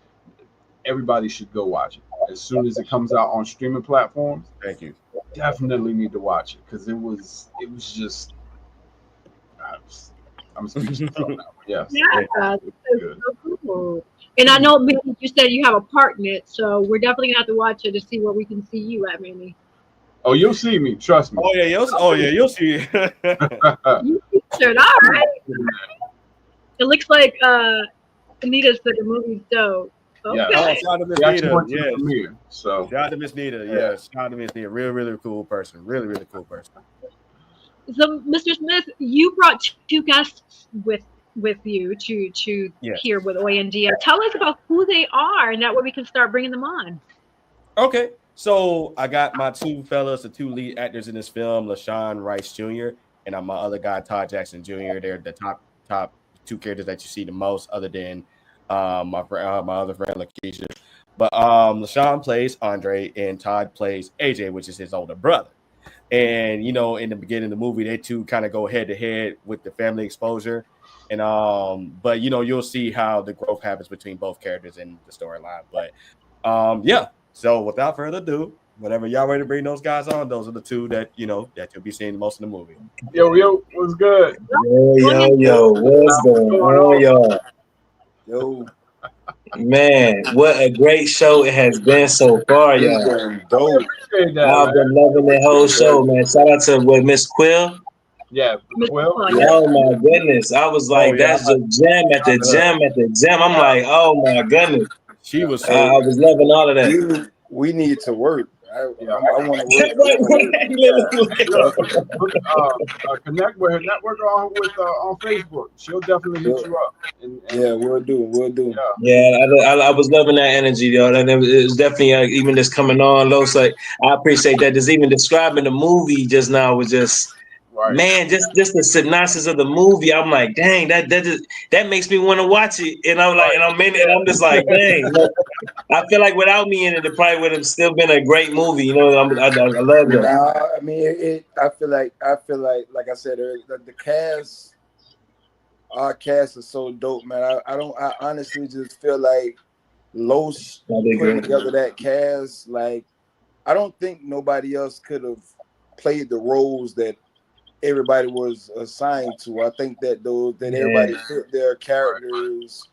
should go watch it as soon as it comes out on streaming platforms. Thank you. Definitely need to watch it because it was just I'm speechless on that one. Yes. Yeah, It's it's good. so cool. And I know, Manny, you said you have a part in it, so we're definitely gonna have to watch it to see where we can see you at, Manny. Oh, you'll see me. Trust me. You'll see. You should. All right. It looks like Anita said the movie's dope. Okay. Yeah. Oh, shout out to Miss We actually Nita. went to the Yes. premiere. So Shout out to Miss Nita. Yeah. Yes. Shout out to Miss Nita. Really cool person. Really cool person. So, Mr. Smith, you brought two guests with you to Yes. here with Oyandia. Tell us about who they are, and that way we can start bringing them on. Okay. So I got my two fellas, the two lead actors in this film, LaShawn Rice Jr. and my other guy, Todd Jackson Jr. They're the top two characters that you see the most, other than my other friend Lakeisha. But LaShawn plays Andre and Todd plays AJ, which is his older brother. And in the beginning of the movie, they two kind of go head to head with the family exposure. And but you'll see how the growth happens between both characters in the storyline. But yeah. So without further ado, whenever y'all ready to bring those guys on, those are the two that you'll be seeing most in the movie. Yo, what's good? Yo, what's going on, y'all? Yo, man, what a great show it has been so far, y'all. Dope. Appreciate that, I've been loving the whole show, man. Shout out to Miss Quill. Yeah, Quill. Oh my goodness, I was like, that's just gem at the gem at the gem. I'm like, oh my goodness. She was. I was loving all of that. We need to work. I want to work. Connect with her. Network on Facebook. She'll definitely hit you up. Yeah, we'll do. Yeah, I was loving that energy, yo. And it was definitely even just coming on. Low, like I appreciate that. Just even describing the movie just now was just. Right. Man, just the synopsis of the movie, I'm like, dang, that makes me want to watch it. And I'm like, and I'm in it, and I'm just like, dang. I feel like without me in it, it probably would have still been a great movie. I love it. I mean, I feel like I said earlier, the cast, our cast is so dope, man. I honestly just feel like Los putting together that cast, like, I don't think nobody else could have played the roles that everybody was assigned to. I think that everybody fit their characters.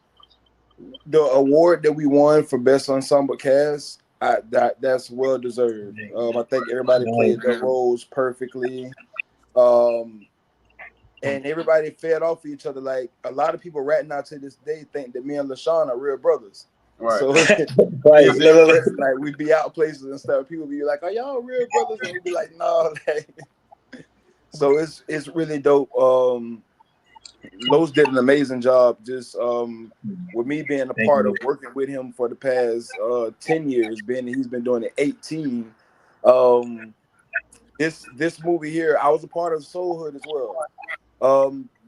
The award that we won for best ensemble cast, that's well deserved. I think everybody played their roles perfectly, and everybody fed off each other. Like a lot of people right now to this day think that me and LaShawn are real brothers. Right. So like we be out places and stuff. People be like, "Are y'all real brothers?" And we be like, "No." So it's really dope. Los did an amazing job just with me being a part of working with him for the past 10 years. He's been doing it 18. This movie here, I was a part of Soulhood as well.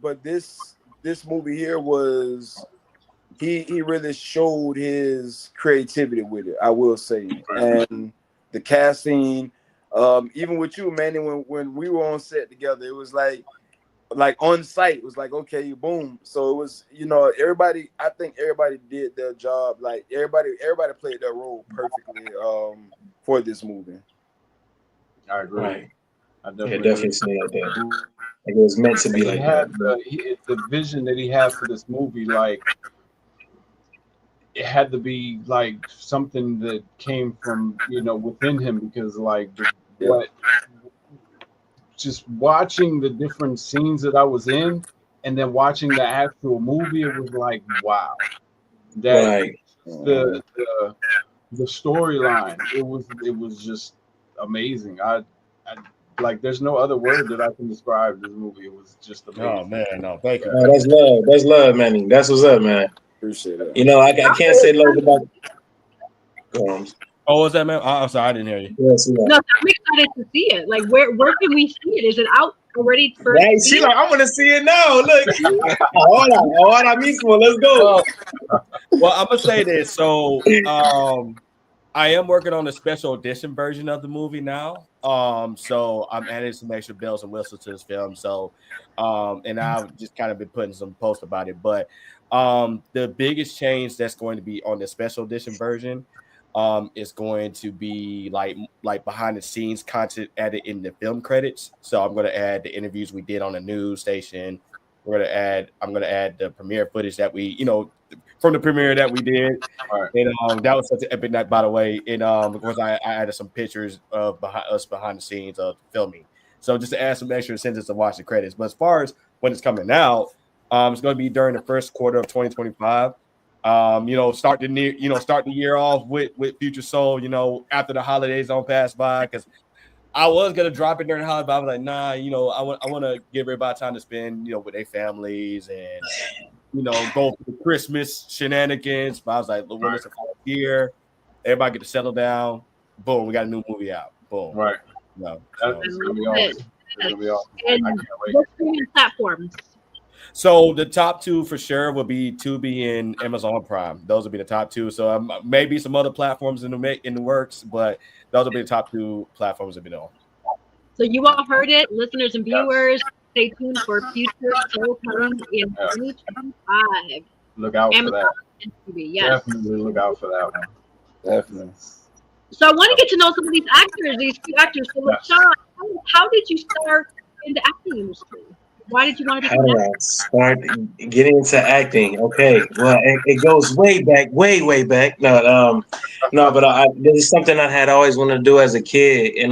But this movie here was he really showed his creativity with it, I will say. And the casting, even with you, Manny, when we were on set together, it was like on site, it was like, okay, boom. So it was, everybody, I think everybody did their job. Like everybody played their role perfectly for this movie. I agree. Right. I definitely see that. Like it was meant to be like that. The vision that he had for this movie, like it had to be like something that came from within him, because like what just watching the different scenes that I was in and then watching the actual movie, it was like, wow. That the storyline, it was just amazing. I like there's no other word that I can describe this movie. It was just amazing. Oh man, no, thank you. That's love, Manny. That's what's up, man. Appreciate it. I can't say love about Oh, was that, man? I'm sorry, I didn't hear you. Yes, No, I'm excited to see it. Like, where can we see it? Is it out already? Right, she like, I'm gonna see it now. Look, hold on, Mismo, let's go. Well, I'm gonna say this. So, I am working on a special edition version of the movie now. So I'm adding some extra bells and whistles to this film. So, and I've just kind of been putting some posts about it. But the biggest change that's going to be on the special edition version is going to be like behind the scenes content added in the film credits. So I'm going to add the interviews we did on the news station, I'm gonna add the premiere footage that we, from the premiere that we did. Right. And that was such an epic night, by the way. And of course, I added some pictures of behind the scenes of filming. So just to add some extra incentives to watch the credits. But as far as when it's coming out, it's going to be during the first quarter of 2025. Start the year off with Future Soul. After the holidays don't pass by, because I was gonna drop it during the holiday, but I was like, nah. I want to give everybody time to spend, with their families and go through Christmas shenanigans. But I was like, when it's a year, everybody get to settle down. Boom, we got a new movie out. Boom. Right. No, it's gonna be awesome. It's gonna be awesome. I can't wait. What streaming platforms? So the top two for sure will be Tubi and Amazon Prime. Those will be the top two. So maybe some other platforms in the works, but those will be the top two platforms to be on. So you all heard it, listeners and viewers. Stay tuned for Future Soul coming in 2025. Look out for that. And Tubi, yes. Definitely look out for that one. Definitely. So I want to get to know some of these actors, these two actors. So Sean, how did you start in the acting industry? Why did you want to become an actor? Start getting into acting? Okay, well, it goes way back. No, but this is something I had always wanted to do as a kid. And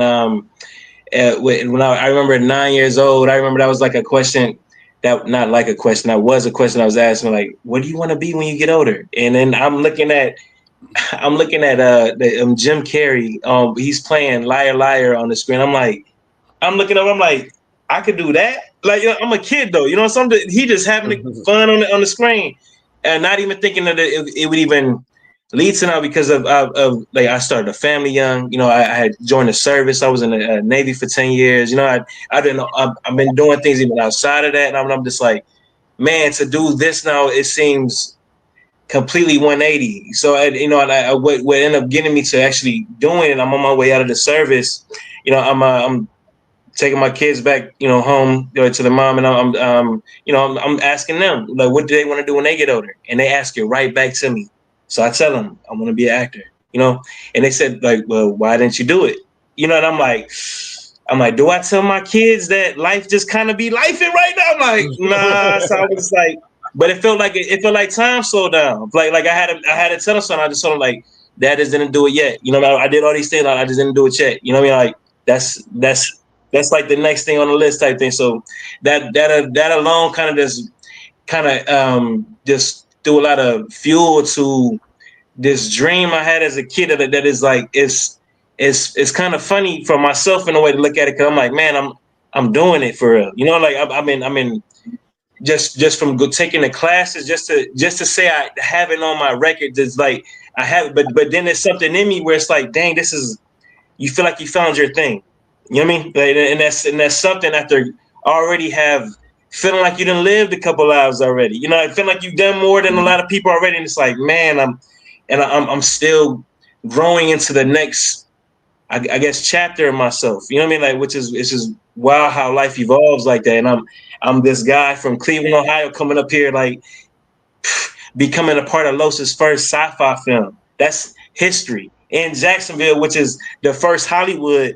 when I remember at 9 years old, I remember that was like a question. That was a question I was asking, like, what do you want to be when you get older? And then I'm looking at Jim Carrey. He's playing Liar Liar on the screen. I'm looking up. I'm like, I could do that. Like, I'm a kid though, something. He just having fun on the screen, and not even thinking that it would even lead to now, because of like, I started a family young. I had joined the service. I was in the Navy for 10 years. I've been doing things even outside of that, and I'm just like, man, to do this now, it seems completely 180. So what ended up getting me to actually doing it, I'm on my way out of the service. I'm taking my kids back, home to the mom, and I'm asking them, like, what do they want to do when they get older? And they ask it right back to me. So I tell them I want to be an actor, and they said, like, well, why didn't you do it? And I'm like, do I tell my kids that life just kind of be lifing right now? I'm like, nah. So I was like, but it felt like time slowed down. Like I had to tell them something. I just told them, like, Dad just didn't do it yet. I did all these things, like, I just didn't do it yet. Like, that's like the next thing on the list type thing. So that alone kind of just threw a lot of fuel to this dream I had as a kid. That is like, it's kind of funny for myself in a way to look at it, because I'm like, man, I'm doing it for real. Like, I'm in just from taking the classes just to say I have it on my record. It's like I have, but then there's something in me where it's like, dang, you feel like you found your thing. You know what I mean? Like, and that's something after already feeling like you done lived a couple lives already. I feel like you've done more than a lot of people already. And it's like, man, I'm still growing into the next, I guess, chapter of myself. You know what I mean? Like, it's just wow how life evolves like that. And I'm this guy from Cleveland, Ohio, coming up here, like, becoming a part of Los's first sci-fi film. That's history. In Jacksonville, which is the first Hollywood.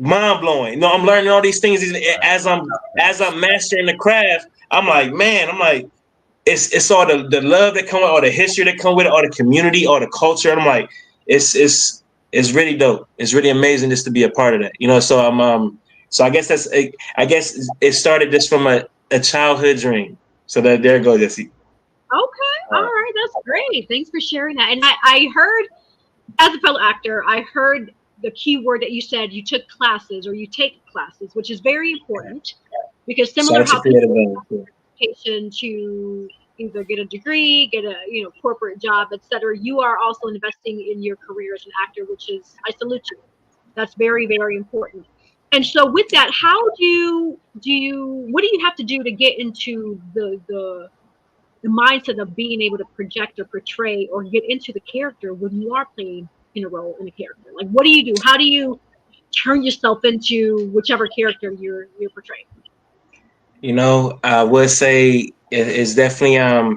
Mind blowing. I'm learning all these things as I'm mastering the craft. I'm like, man, it's all the love that come with, all the history that come with it, all the community, all the culture. And I'm like, it's really dope. It's really amazing just to be a part of that. So I guess it started just from a childhood dream. So there goes Jesse. Okay, all right, that's great. Thanks for sharing that. And I heard, as a fellow actor, I heard the key word that you said, you took classes, or you take classes, which is very important, because similar how people have education to either get a degree, get a corporate job, etc., you are also investing in your career as an actor, which is, I salute you. That's very, very important. And so with that, what do you have to do to get into the mindset of being able to project or portray or get into the character when you are playing in a role in a character? Like, what do you do? How do you turn yourself into whichever character you're portraying? I would say it's definitely a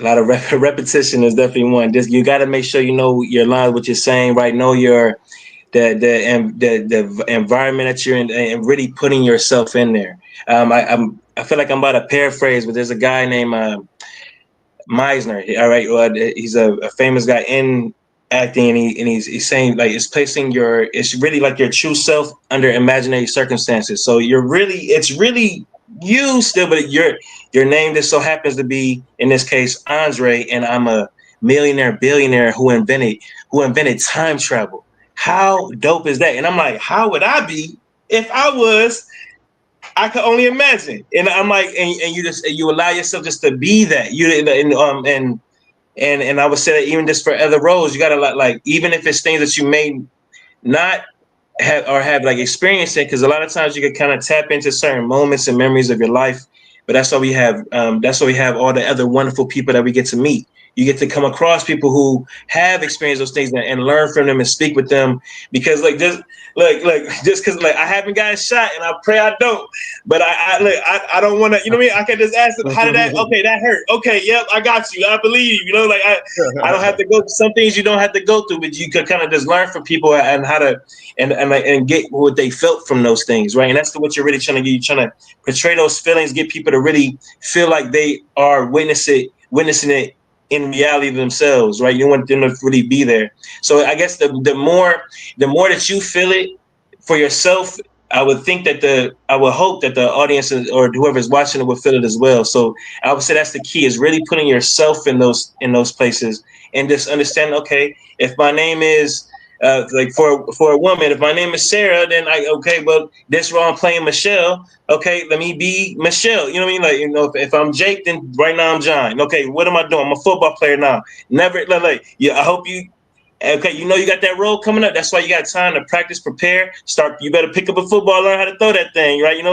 lot of repetition is definitely one. Just, you got to make sure you know your lines, what you're saying, right? Know the environment that you're in, and really putting yourself in there. I feel like I'm about to paraphrase, but there's a guy named Meisner. All right, well, he's a famous guy in acting, and he's saying like it's really like your true self under imaginary circumstances. So it's really you still, but your name just so happens to be, in this case, Andre, and I'm a millionaire billionaire who invented time travel. How dope is that? And I'm like, how would I be if I was? I could only imagine. And I'm like, and you allow yourself just to be that. And I would say that even just for other roles, you gotta like even if it's things that you may not have like experienced it, because a lot of times you can kind of tap into certain moments and memories of your life. But that's why we have all the other wonderful people that we get to meet. You get to come across people who have experienced those things and learn from them and speak with them, because just because like I haven't gotten shot and I pray I don't, but I don't want to, you know what I mean? I can just ask them, how did that? Okay, that hurt. Okay, yep, I got you. I believe you. Like I don't have to go. Some things you don't have to go through, but you could kind of just learn from people and how to and get what they felt from those things, right? And that's what you're really trying to get. You're trying to portray those feelings, get people to really feel like they are witnessing it in reality themselves, right? You want them to really be there. So I guess the more that you feel it for yourself, I would hope that the audience or whoever's watching it would feel it as well. So I would say that's the key, is really putting yourself in those places and just understand, okay, if my name is like for a woman, if my name is Sarah, then well, this role I'm playing Michelle. Okay, let me be Michelle. You know what I mean? Like, if I'm Jake, then right now I'm John. Okay, what am I doing? I'm a football player now. Never yeah. I hope you. Okay, you got that role coming up. That's why you got time to practice, prepare, start. You better pick up a football, learn how to throw that thing, right?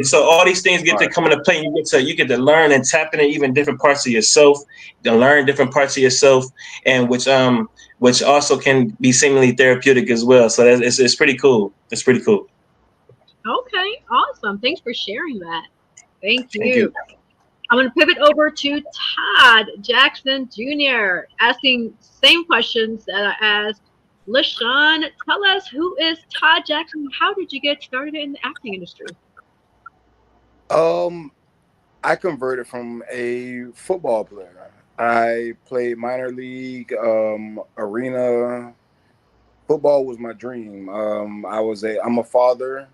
So all these things get to come into play. And you get to learn and tap into even different parts of yourself, to learn different parts of yourself, and which also can be seemingly therapeutic as well. So it's pretty cool. It's pretty cool. Okay, awesome. Thanks for sharing that. Thank Thank you. you. I'm going to pivot over to Todd Jackson Jr. asking same questions that I asked LaShawn. Tell us, who is Todd Jackson? How did you get started in the acting industry? I converted from a football player. I played minor league, arena. Football was my dream. I'm a father,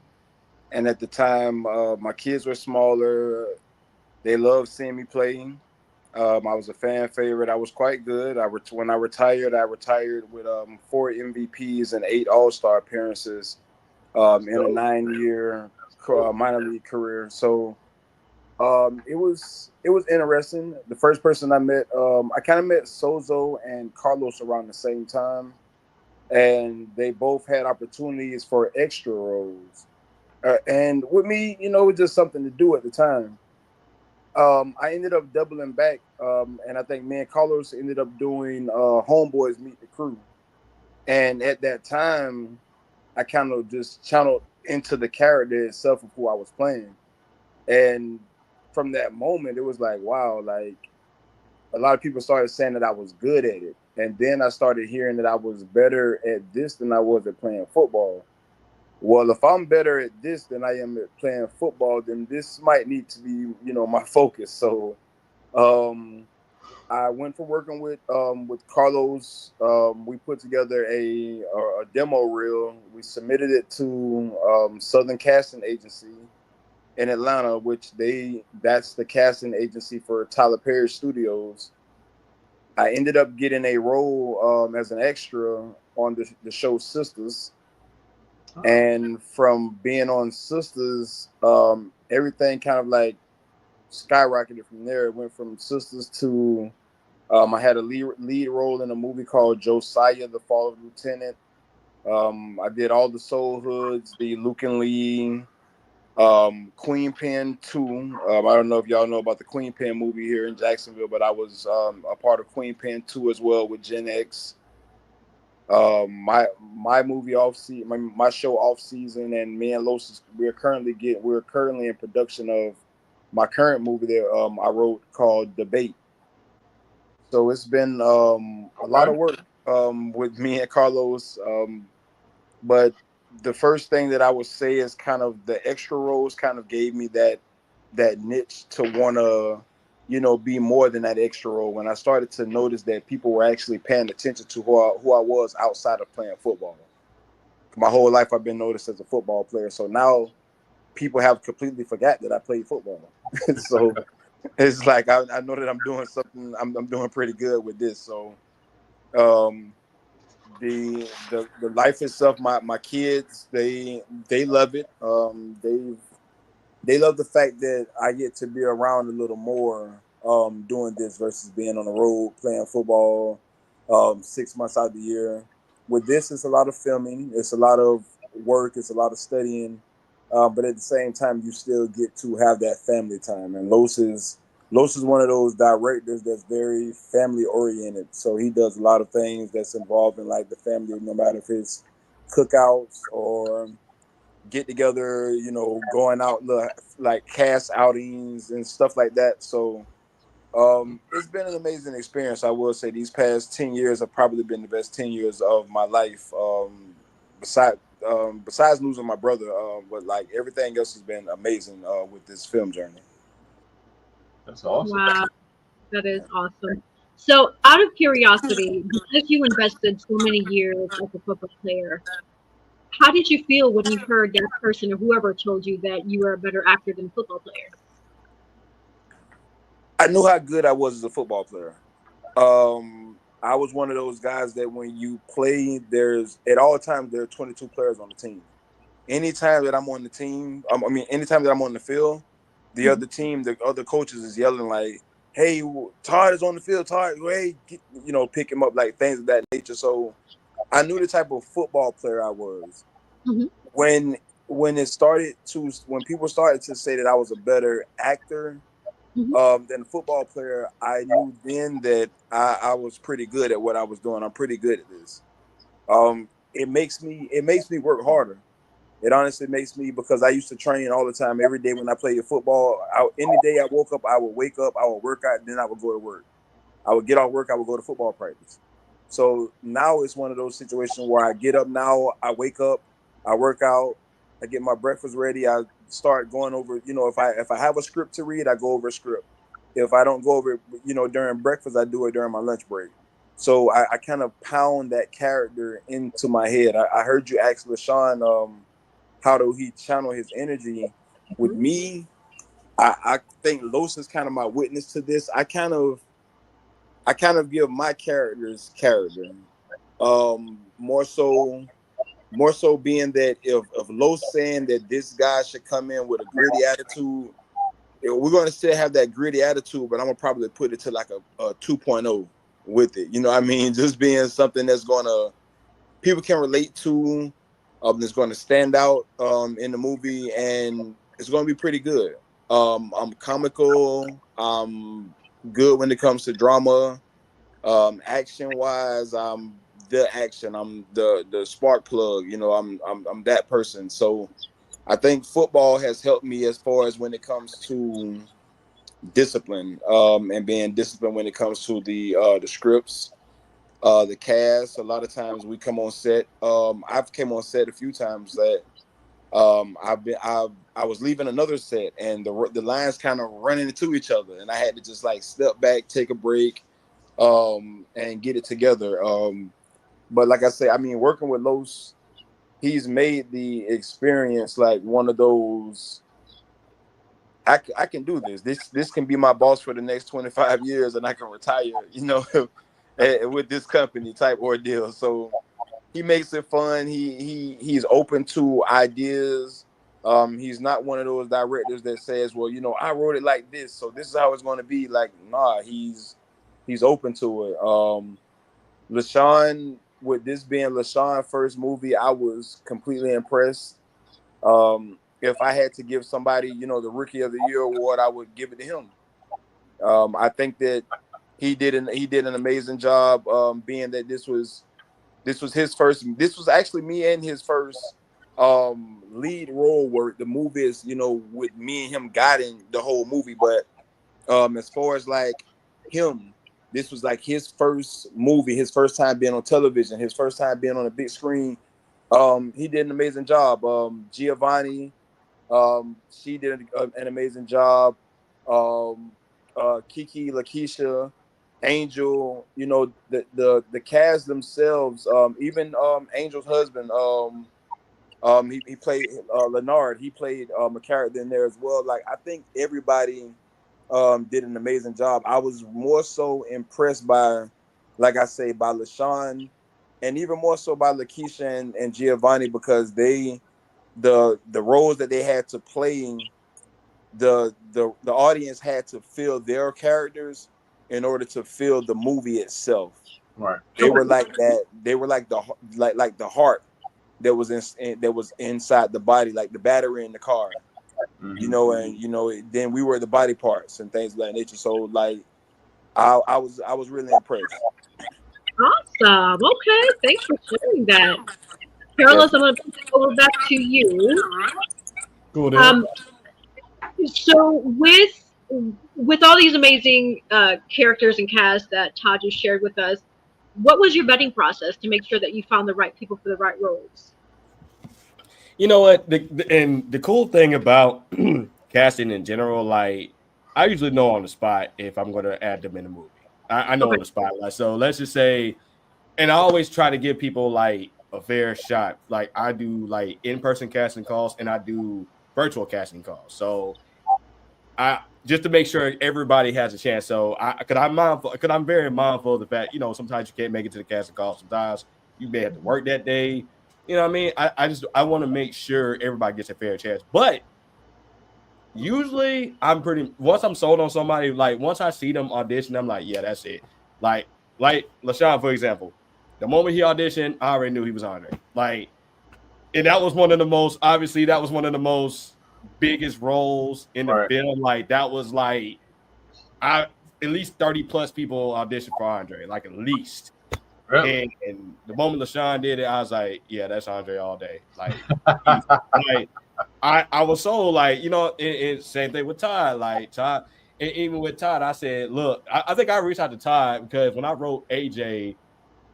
and at the time, my kids were smaller. They loved seeing me play. I was a fan favorite. I was quite good. When I retired with 4 MVPs and 8 All-Star appearances in a 9-year minor league career. So it was interesting. The first person I met, I kind of met Sozo and Carlos around the same time, and they both had opportunities for extra roles. And with me, it was just something to do at the time. I ended up doubling back, and I think me and Carlos ended up doing Homeboys Meet the Crew. And at that time, I kind of just channeled into the character itself of who I was playing. And from that moment, it was like, wow, like a lot of people started saying that I was good at it. And then I started hearing that I was better at this than I was at playing football. Well, if I'm better at this than I am at playing football, then this might need to be, my focus. So I went from working with Carlos. We put together a demo reel. We submitted it to Southern Casting Agency in Atlanta, that's the casting agency for Tyler Perry Studios. I ended up getting a role as an extra on the show Sisters. And from being on Sisters, everything kind of like skyrocketed from there. It went from Sisters to I had a lead role in a movie called Josiah, The Fall of Lieutenant. I did all the Soul Hoods, the Luke and Lee, Queen Pen 2. I don't know if y'all know about the Queen Pen movie here in Jacksonville, but I was a part of Queen Pen 2 as well with Gen X. My movie off season, my show Off Season, and me and Los, we're currently in production of my current movie that I wrote called Debate. So it's been a lot of work with me and Carlos, but the first thing that I would say is kind of the extra roles kind of gave me that niche to want to, you know, be more than that extra role. When I started to notice that people were actually paying attention to who I was outside of playing football. My whole life I've been noticed as a football player. So now people have completely forgot that I played football. So it's like I know that I'm doing something. I'm doing pretty good with this. So um, the life itself, my kids, they love it. They love the fact that I get to be around a little more doing this versus being on the road playing football 6 months out of the year. With this, it's a lot of filming, it's a lot of work, it's a lot of studying, but at the same time, you still get to have that family time. And Los is one of those directors that's very family oriented. So he does a lot of things that's involved in like the family, no matter if it's cookouts or get together, you know, going out like cast outings and stuff like that. So it's been an amazing experience. I will say these past 10 years have probably been the best 10 years of my life. Besides losing my brother, but like everything else has been amazing with this film journey. That's awesome. Wow, that is awesome. So, out of curiosity, because you invested so many years as a football player, how did you feel when you heard that person or whoever told you that you were a better actor than a football player? I knew how good I was as a football player. I was one of those guys that when you play, there's at all times there are 22 players on the team. Anytime that I'm on the team, anytime that I'm on the field, the Mhm. other team, the other coaches is yelling like, "Hey, Todd is on the field. Todd, hey, pick him up," like things of that nature. So I knew the type of football player I was. Mhm. When when people started to say that I was a better actor Mhm. than a football player, I knew then that I was pretty good at what I was doing. I'm pretty good at this. It makes me work harder. It honestly makes me, because I used to train all the time, every day when I played football. Any day I woke up, I would wake up, I would work out, and then I would go to work. I would get off work, I would go to football practice. So now it's one of those situations where I get up now, I wake up, I work out, I get my breakfast ready, I start going over, if I have a script to read, I go over a script. If I don't go over it, during breakfast, I do it during my lunch break. So I kind of pound that character into my head. I heard you ask LaShawn, how do he channel his energy? With me, I think Los is kind of my witness to this. I kind of give my character's character. More so being that if Los saying that this guy should come in with a gritty attitude, we're gonna still have that gritty attitude, but I'm gonna probably put it to like a 2.0 with it. You know what I mean? Just being something that's gonna people can relate to, that's gonna stand out in the movie, and it's gonna be pretty good. I'm comical. I'm good when it comes to drama. Action wise, I'm the action. I'm the spark plug. I'm that person. So I think football has helped me as far as when it comes to discipline, and being disciplined when it comes to the scripts, the cast. A lot of times we come on set. I've came on set a few times that I was leaving another set, and the lines kind of running into each other, and I had to just like step back, take a break, and get it together. But like I say, I mean, working with Los, he's made the experience like one of those. I can do this. This can be my boss for the next 25 years, and I can retire. With this company type ordeal. So he makes it fun. He's open to ideas. He's not one of those directors that says, "Well, I wrote it like this, so this is how it's going to be." Like, nah, he's open to it. LaShawn, with this being LaShawn's first movie, I was completely impressed. If I had to give somebody, the Rookie of the Year award, I would give it to him. I think that he did an amazing job. Being that this was his first. This was actually me and his first lead role where the movie is, with me and him guiding the whole movie. But as far as like him, this was like his first movie, his first time being on television, his first time being on a big screen. He did an amazing job. Giovanni, she did an amazing job. Kiki, Lakeisha, Angel, you know, the cast themselves, even Angel's husband, he played Leonard. He played a character in there as well. Like, I think everybody did an amazing job. I was more so impressed by, like I say, by LaShawn, and even more so by Lakeisha and Giovanni, because the roles that they had to play, the audience had to feel their characters in order to feel the movie itself. Right. They were like that. They were like the heart that was that was inside the body, like the battery in the car. Mm-hmm. You know, and you know, then we were the body parts and things of that nature. So like, I was really impressed. Awesome. Okay, thanks for sharing that. Carlos, I'm going to go back to you. Cool, then. So with all these amazing characters and casts that Todd just shared with us, what was your vetting process to make sure that you found the right people for the right roles? You know what? The cool thing about casting in general, like, I usually know on the spot if I'm going to add them in a movie. I know on the spot. Like, so let's just say, and I always try to give people like a fair shot. Like, I do like in-person casting calls and I do virtual casting calls. So I just to make sure everybody has a chance. So I'm very mindful of the fact, you know, sometimes you can't make it to the casting call. Sometimes you may have to work that day. You know what I mean? I want to make sure everybody gets a fair chance. But usually once I'm sold on somebody, like once I see them audition, I'm like, yeah, that's it. Like LaShawn, for example, the moment he auditioned, I already knew he was Andre. Like, and that was one of the most biggest roles in the film. Like, that was like, at least 30 plus people auditioned for Andre, like at least. Really? And the moment LaShawn did it, I was like, yeah, that's Andre all day. Like, like I was so like, you know, same thing with Todd. Like Todd, and even with Todd, I said, look, I think I reached out to Todd because when I wrote AJ,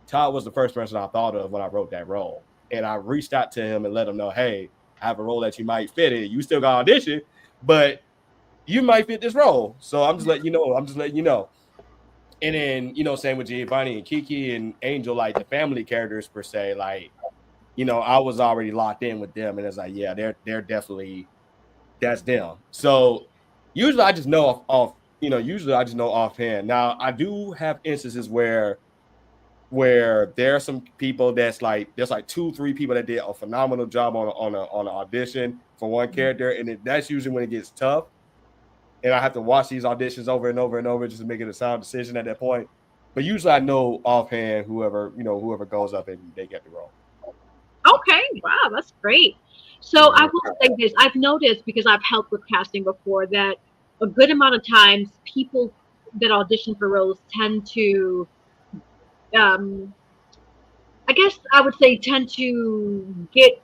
Todd was the first person I thought of when I wrote that role. And I reached out to him and let him know, hey, I have a role that you might fit in. You still got audition, but you might fit this role. So I'm just letting you know. And then, you know, same with Giovanni and Kiki and Angel, like the family characters per se, like, you know, I was already locked in with them. And it's like, yeah, they're definitely, that's them. So usually I just know offhand. Now, I do have instances where there are some people there's like 2-3 people that did a phenomenal job on an audition for one character, and that's usually when it gets tough, and I have to watch these auditions over and over and over just to make it a sound decision at that point. But usually I know offhand whoever goes up and they get the role. Okay, wow, that's great. So I will say this: I've noticed, because I've helped with casting before, that a good amount of times people that audition for roles tend to I guess I would say tend to get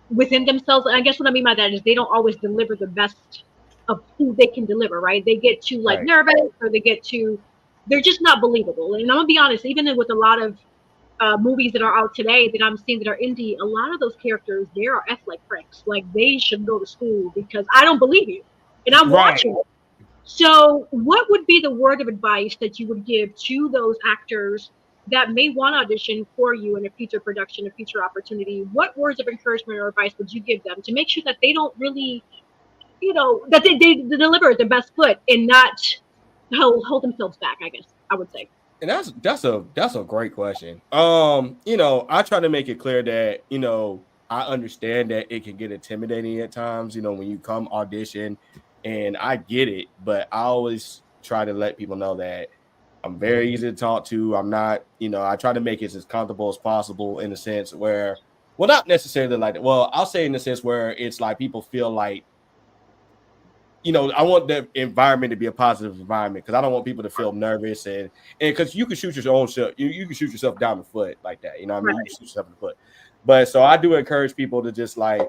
within themselves. And I guess what I mean by that is they don't always deliver the best of who they can deliver, right? They get too like nervous, or they're just not believable. And I'm gonna be honest, even with a lot of movies that are out today that I'm seeing that are indie, a lot of those characters, they are like pricks. Like, they should go to school because I don't believe you. And I'm watching. So what would be the word of advice that you would give to those actors that may want to audition for you in a future production, a future opportunity? What words of encouragement or advice would you give them to make sure that they don't really, you know, that they deliver the best foot and not hold themselves back, I guess I would say. And that's a great question. You know, I try to make it clear that, you know, I understand that it can get intimidating at times, you know, when you come audition, and I get it, but I always try to let people know that I'm very easy to talk to. I'm not, you know, I try to make it as comfortable as possible in the sense where, well, not necessarily like that. Well, I'll say in the sense where it's like people feel like, you know, I want the environment to be a positive environment, because I don't want people to feel nervous and because you can shoot your own shot, you can shoot yourself down the foot like that. You know what I mean? You can shoot yourself in the foot. But so I do encourage people to just like,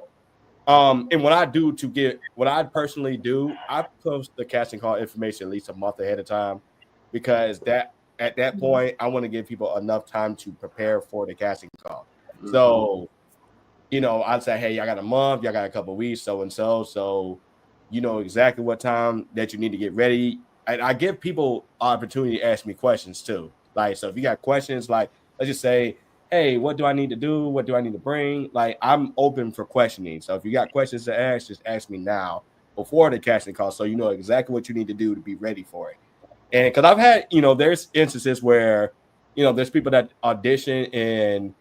and what I personally do, I post the casting call information at least a month ahead of time, because at that point, I want to give people enough time to prepare for the casting call. So you know, I'd say, hey, y'all got a month, y'all got a couple of weeks, so and so. So you know exactly what time that you need to get ready. I give people opportunity to ask me questions too. Like, so if you got questions, like let's just say, hey, what do I need to do? What do I need to bring? Like, I'm open for questioning. So if you got questions to ask, just ask me now before the casting call, so you know exactly what you need to do to be ready for it. And because I've had, you know, there's instances where, you know, there's people that audition and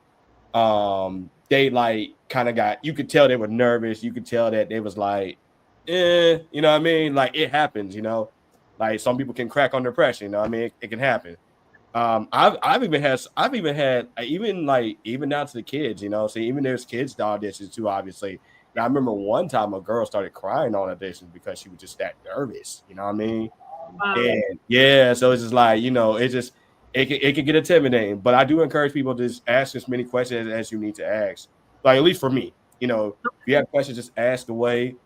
they like kind of got, you could tell they were nervous. You could tell that they was like, you know what I mean? Like it happens, you know, like some people can crack under pressure, you know what I mean? It can happen. I've even had even like even down to the kids, you know. So even there's kids to auditions too, obviously. And I remember one time a girl started crying on auditions because she was just that nervous, you know what I mean? And yeah, so it's just like, you know, it can get intimidating. But I do encourage people to just ask as many questions as you need to ask. Like at least for me, you know, if you have questions, just ask away.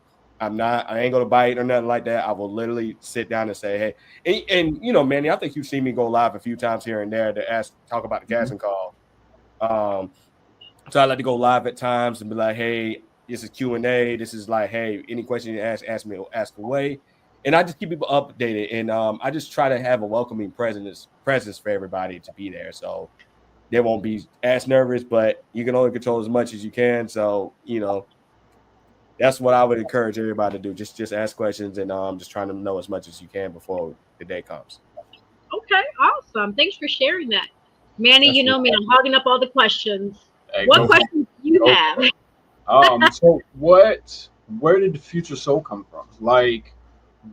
I ain't gonna bite or nothing like that. I will literally sit down and say, hey, and you know, Manny, I think you've seen me go live a few times here and there to talk about the casting call. So I like to go live at times and be like, hey, this is Q&A. This is like, hey, any question you ask me, ask away. And I just keep people updated. And I just try to have a welcoming presence for everybody to be there. So they won't be as nervous, but you can only control as much as you can. So, you know, that's what I would encourage everybody to do. Just ask questions and just trying to know as much as you can before the day comes. Okay, awesome. Thanks for sharing that. Manny, That's you know it. me, I'm hogging up all the questions. Hey, What go for it. questions do you Go have? for it. So where did the Future Soul come from? Like,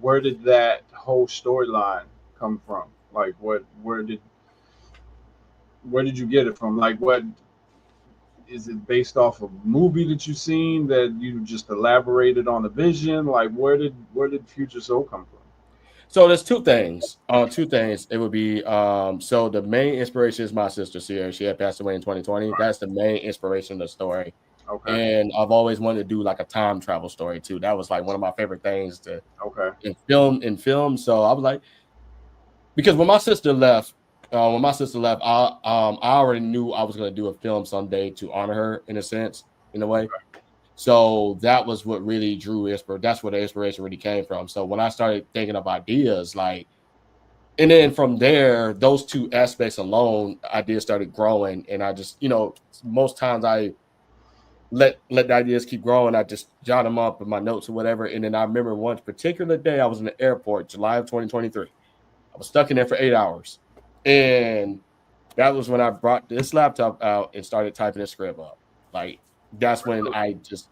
where did that whole storyline come from? Like, where did you get it from? Like, what is it based off of a movie that you've seen that you just elaborated on the vision? Like, where did Future Soul come from? So there's two things. Two things. It would be so the main inspiration is my sister Sierra. She had passed away in 2020. That's the main inspiration of the story. Okay. And I've always wanted to do like a time travel story too. That was like one of my favorite things to Okay. in film. So I was like, because when my sister left, I already knew I was gonna do a film someday to honor her in a sense, in a way. So that was what really drew inspiration. That's where the inspiration really came from. So when I started thinking of ideas, like, and then from there, those two aspects alone, ideas started growing. And I just, you know, most times I let the ideas keep growing. I just jot them up in my notes or whatever. And then I remember one particular day I was in the airport, July of 2023. I was stuck in there for 8 hours. And that was when I brought this laptop out and started typing the script up. Like that's when it just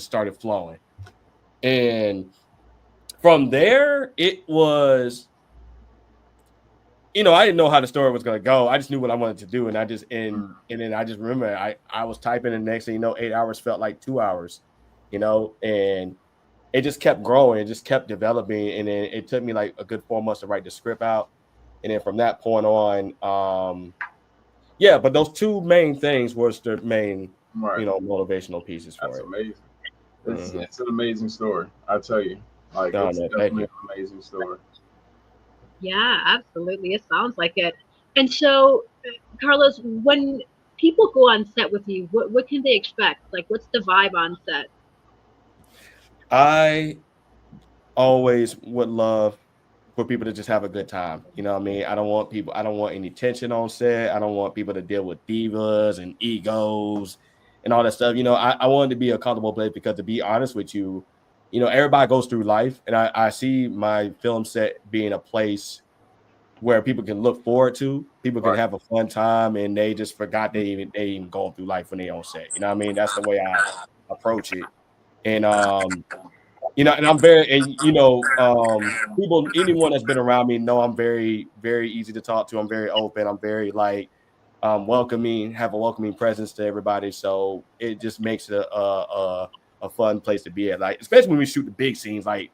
started flowing. And from there, it was, you know, I didn't know how the story was gonna go. I just knew what I wanted to do. And then I just remember I was typing, and next thing you know, 8 hours felt like 2 hours, you know, and it just kept growing, it just kept developing. And then it took me like a good 4 months to write the script out. And then from that point on, yeah, but those two main things was the main, Right. you know, motivational pieces for That's it. amazing. It's an amazing story. I tell you, like No, it's man, thank definitely you. an amazing story. Yeah, absolutely. It sounds like it. And so, Carlos, when people go on set with you, what can they expect? Like, what's the vibe on set? I always would love for people to just have a good time. You know what I mean? I don't want any tension on set. I don't want people to deal with divas and egos and all that stuff. You know, I want it to be a comfortable place because, to be honest with you, you know, everybody goes through life, and I see my film set being a place where people can look forward to, people can Right. have a fun time, and they just forgot they even going through life when they on set. You know what I mean? That's the way I approach it. And you know, and I'm very, and you know, people, anyone that's been around me know I'm very, very easy to talk to. I'm very open. I'm very like welcoming, have a welcoming presence to everybody. So it just makes it a fun place to be at. Like, especially when we shoot the big scenes, like,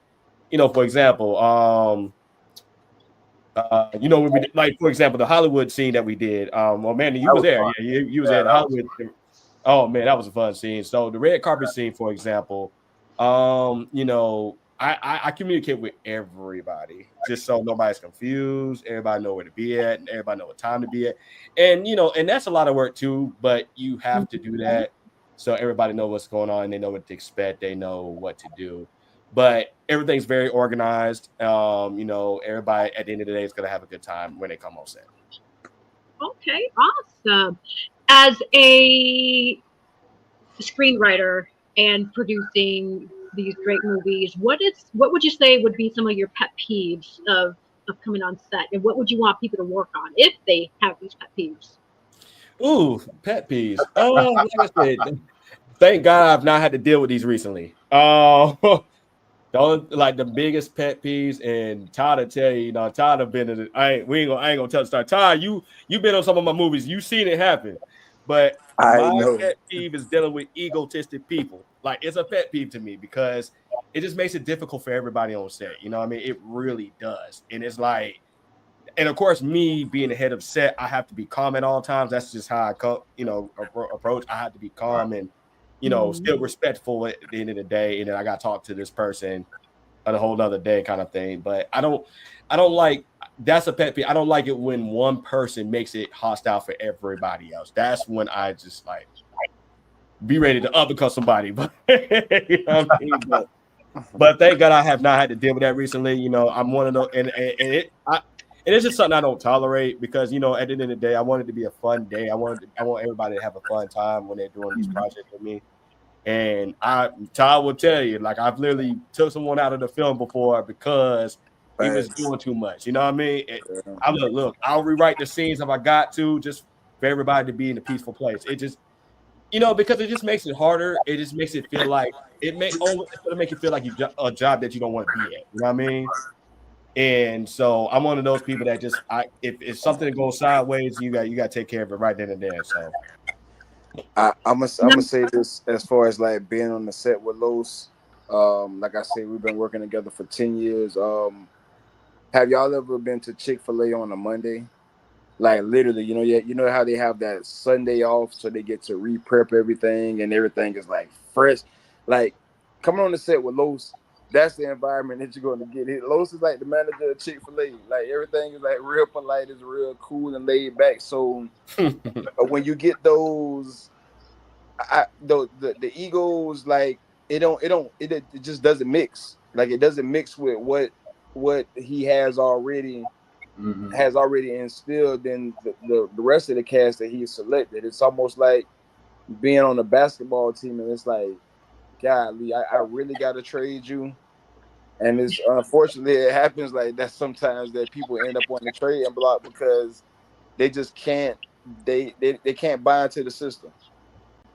you know, for example, you know, when we did, like, for example, the Hollywood scene that we did. Well, man, you That was was there. fun. Yeah, you was Yeah, there. The that was Hollywood. Oh man, that was a fun scene. So the red carpet scene, for example, you know, I communicate with everybody just so nobody's confused. Everybody know where to be at, and everybody know what time to be at. And you know, and that's a lot of work too. But you have to do that so everybody know what's going on. They know what to expect. They know what to do. But everything's very organized. You know, everybody at the end of the day is gonna have a good time when they come on set. Okay, awesome. As a screenwriter and producing these great movies, what would you say would be some of your pet peeves of coming on set, and what would you want people to work on if they have these pet peeves? Ooh, pet peeves. Like I said, thank God I've not had to deal with these recently. Like the biggest pet peeves, and Todd will tell you, Todd have been in it. I ain't gonna tell the story. Todd, you've been on some of my movies, you've seen it happen. But I my know. pet peeve is dealing with egotistic people. Like, it's a pet peeve to me because it just makes it difficult for everybody on set. You know what I mean? It really does. And it's like, and of course, me being the head of set, I have to be calm at all times. That's just how I approach. I have to be calm and, still respectful at the end of the day. And then I got to talk to this person on a whole nother day kind of thing. But I don't like, that's a pet peeve. I don't like it when one person makes it hostile for everybody else. That's when I just like be ready to uppercut somebody. But, you know what I mean? But thank God I have not had to deal with that recently. You know, I'm one of those, and it's just something I don't tolerate because, at the end of the day, I want it to be a fun day. I want everybody to have a fun time when they're doing these projects with me. And Todd will tell you, like, I've literally took someone out of the film before because he was doing too much. You know what I mean? Look, I'll rewrite the scenes if I got to, just for everybody to be in a peaceful place. It just, because it just makes it harder. It just makes it feel like it's going to make it feel like a job that you don't want to be at. You know what I mean? And so I'm one of those people that just, if something goes sideways, you got to take care of it right then and there. So I'm gonna say this as far as like being on the set with Los. Like I say, we've been working together for 10 years. Have y'all ever been to Chick-fil-A on a Monday? Like, literally, you know how they have that Sunday off, so they get to re-prep everything and everything is like fresh. Like, coming on the set with Los, that's the environment that you're going to get. Los is like the manager of Chick-fil-A. Like, everything is like real polite, it's real cool and laid back. So when you get those, the egos, like, it just doesn't mix. Like, it doesn't mix with what he has already instilled in the rest of the cast that he selected. It's almost like being on a basketball team, and it's like, golly, I really got to trade you. And it's unfortunately it happens like that sometimes, that people end up on the trading block because they just can't they can't buy into the system.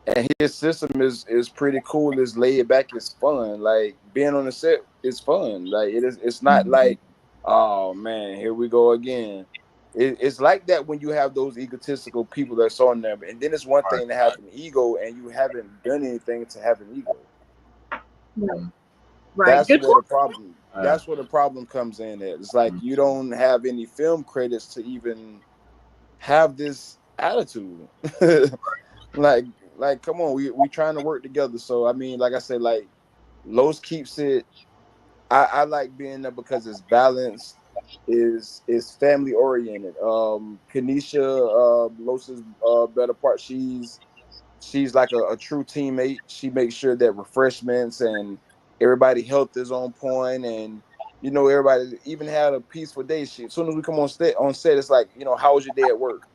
And his system is pretty cool. It's laid back. It's fun. Like, being on the set is fun. Like, it's not like, oh man, here we go again. It's like that when you have those egotistical people that's on there. And then it's one thing to have an ego and you haven't done anything to have an ego. Right. That's where the problem comes in at. It's like you don't have any film credits to even have this attitude. Like, come on, we trying to work together. So I mean, like I said, like, Los keeps it. I like being there because it's balanced, is family oriented. Kanisha, Los's better part, she's like a true teammate. She makes sure that refreshments and everybody health is on point, and everybody even had a peaceful day. As soon as we come on set, it's like, how was your day at work?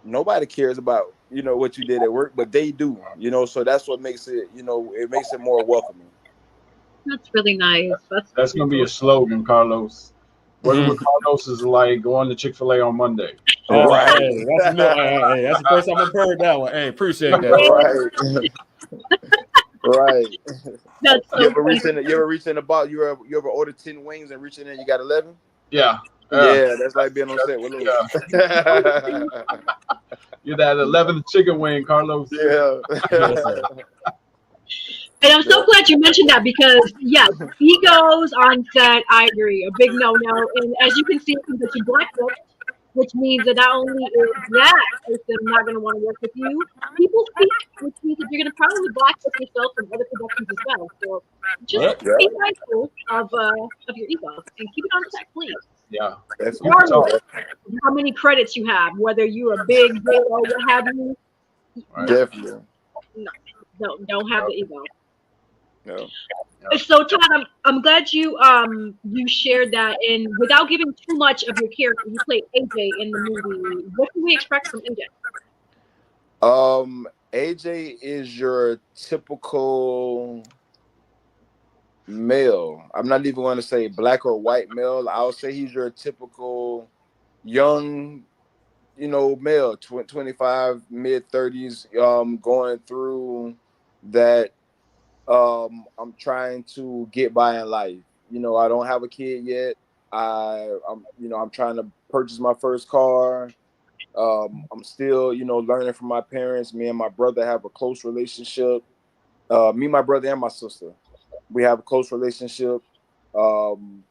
Nobody cares about what you did at work, but they do. So that's what makes it, it makes it more welcoming. That's really nice. That's gonna be a slogan, Carlos. Working with Carlos is like going to Chick-fil-A on Monday. Right. Hey, that's the first time I've heard that one. Hey, appreciate that. Right. That's so you ever reach in the box? You ever order 10 wings and reach in there and you got 11? Yeah. Yeah, that's like being on set with Louis. You're that 11th chicken wing, Carlos. Yeah. And I'm so glad you mentioned that because, yes, egos on set, I agree, a big no-no. And as you can see, that you blackbooked, which means that not only is that person not going to want to work with you, people speak, which means that you're going to probably blacklist yourself from other productions as well. So just be mindful of your ego and keep it on set, please. Yeah. Regardless of how many credits you have, whether you're a big deal or what have you. Definitely. No. Don't have the ego. Yeah. So Todd, I'm glad you shared that. And without giving too much of your character, you played AJ in the movie. What can we expect from AJ? AJ is your typical male. I'm not even going to say black or white male. I'll say he's your typical young, male, 25, mid 30s, going through that. I'm trying to get by in life. I don't have a kid yet. I'm trying to purchase my first car. I'm still, learning from my parents. Me and my brother have a close relationship. Me, my brother, and my sister, we have a close relationship. Um,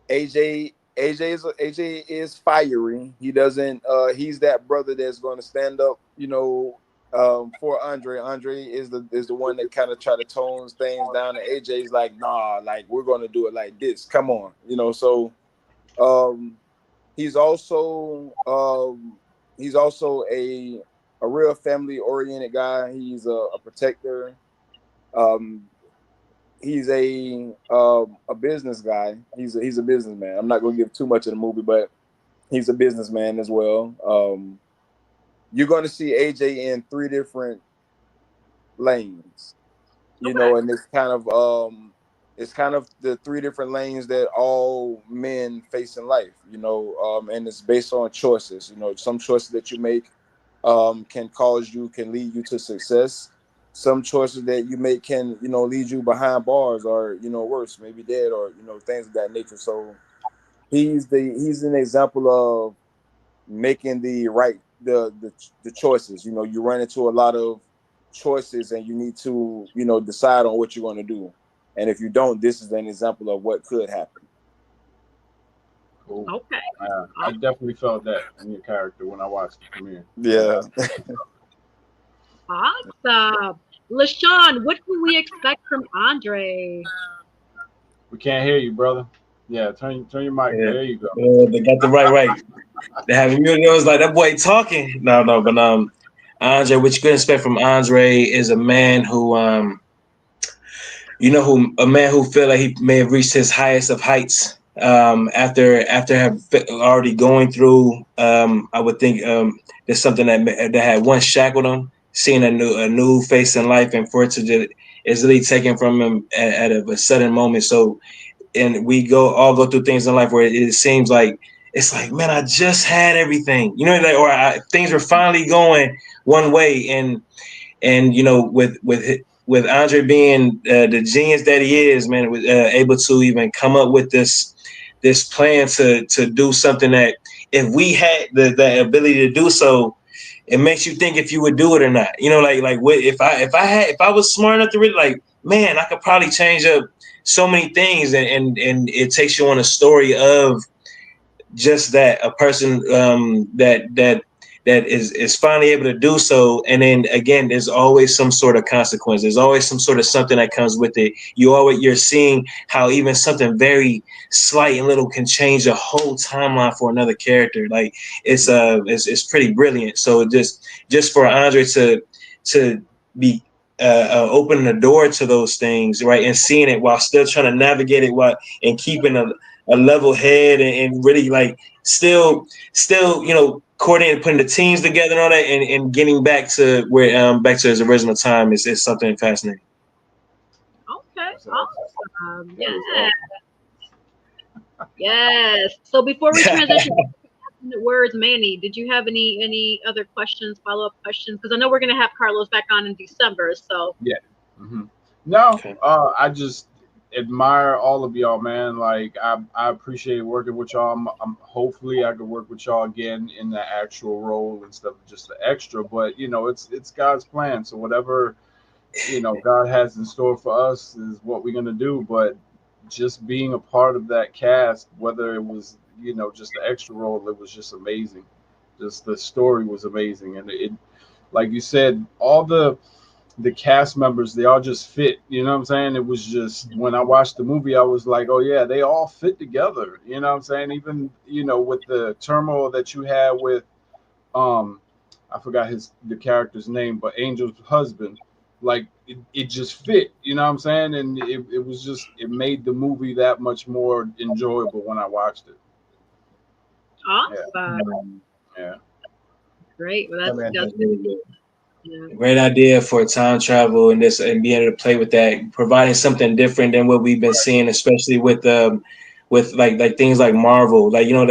AJ is fiery. He doesn't. He's that brother that's going to stand up. For Andre. Andre is the one that kind of try to tones things down. And AJ's like, nah, like we're going to do it like this. Come on, So, he's also a real family oriented guy. He's a protector. Um, he's a business guy. He's a businessman. I'm not gonna give too much of the movie, but he's a businessman as well. You're going to see AJ in 3 different lanes, and it's kind of the 3 different lanes that all men face in life, and it's based on choices. Some choices that you make can lead you to success. Some choices that you make can, lead you behind bars or, worse, maybe dead or, things of that nature. So he's an example of making the choices. You run into a lot of choices and you need to, decide on what you're going to do. And if you don't, this is an example of what could happen. Cool. Okay. I definitely felt that in your character when I watched the premiere. Yeah. Awesome. LaShawn, what can we expect from Andre? We can't hear you, brother. Yeah, turn your mic. Yeah. There you go. They got the right. They have me. It was like that boy talking. No, but Andre, what you could expect from Andre is a man who a man who feel like he may have reached his highest of heights after have already going through. I would think there's something that had once shackled him, seeing a new face in life, and for it to just is really taken from him at a sudden moment. So, and we all go through things in life where it seems like it's like, man, I just had everything, things were finally going one way, and with Andre being the genius that he is, man, was able to even come up with this plan to do something that if we had the ability to do so, it makes you think if you would do it or not. Like what if I was smart enough to really, like, man, I could probably change up so many things, and it takes you on a story of just that a person that is finally able to do so. And then again, there's always some sort of consequence. There's always some sort of something that comes with it. You're seeing how even something very slight and little can change a whole timeline for another character. Like it's pretty brilliant. So just for Andre to be opening the door to those things, right, and seeing it while still trying to navigate it and keeping a level head and really like still coordinating, putting the teams together and all that, and getting back to back to his original time is something fascinating. Okay, awesome. Yes. Yes. So before we transition to words, Manny, did you have any other questions, follow-up questions? Because I know we're gonna have Carlos back on in December. So yeah. Mm-hmm. No, Okay. I just admire all of y'all, man. Like I appreciate working with y'all. Hopefully I can work with y'all again in the actual role instead of just the extra. But it's God's plan. So whatever God has in store for us is what we're gonna do. But just being a part of that cast, whether it was just the extra role, it was just amazing. Just the story was amazing, and it like you said, all the cast members, they all just fit. You know what I'm saying? It was just when I watched the movie, I was like, oh yeah, they all fit together. You know what I'm saying? Even with the turmoil that you had with I forgot the character's name, but Angel's husband. like it just fit, you know what I'm saying? And it was just, it made the movie that much more enjoyable when I watched it. Awesome. Yeah. Great. Well, that's yeah. Great idea for time travel and this, and being able to play with that, providing something different than what we've been seeing, especially with like things like Marvel, like, you know,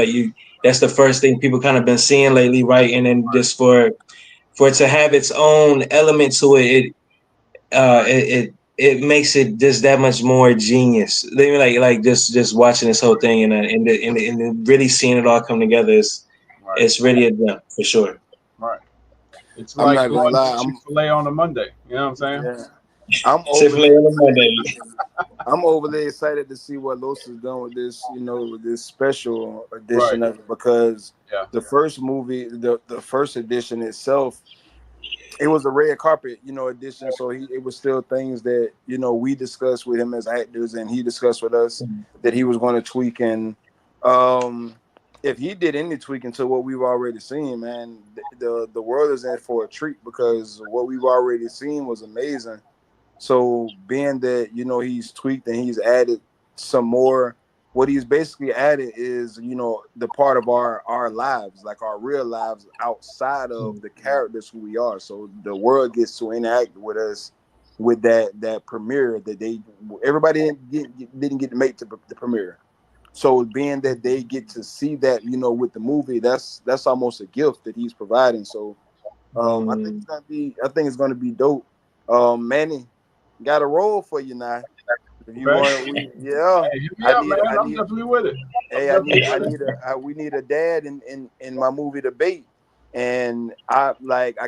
that's the first thing people kind of been seeing lately, right? And then just for it to have its own element to it, it makes it just that much more genius. Like just watching this whole thing and really seeing it all come together is it's really a jump for sure. Right. It's I'm like not gonna going lie, to Chick-fil-A on a Monday. You know what I'm saying? Yeah. I'm Chick-fil-A on a Monday. I'm overly excited to see what Los is doing with this, you know, with this special edition of it, because the first movie, the first edition itself, it was a red carpet, you know, edition. So it was still things that, you know, we discussed with him as actors, and he discussed with us that he was going to tweak. And if he did any tweaking to what we've already seen, man, the world is in for a treat, because what we've already seen was amazing. So being that, you know, he's tweaked and he's added some more, what he's basically added is, you know, the part of our lives, like our real lives outside of the characters who we are. So the world gets to interact with us with that premiere that everybody didn't get to make the premiere. So being that they get to see that, you know, with the movie, that's almost a gift that he's providing. So I think it's gonna be dope. Manny, got a role for you now. If you want, Hey, hit me up, man. I'm definitely with it. Hey, we need a dad in my movie Debate, and I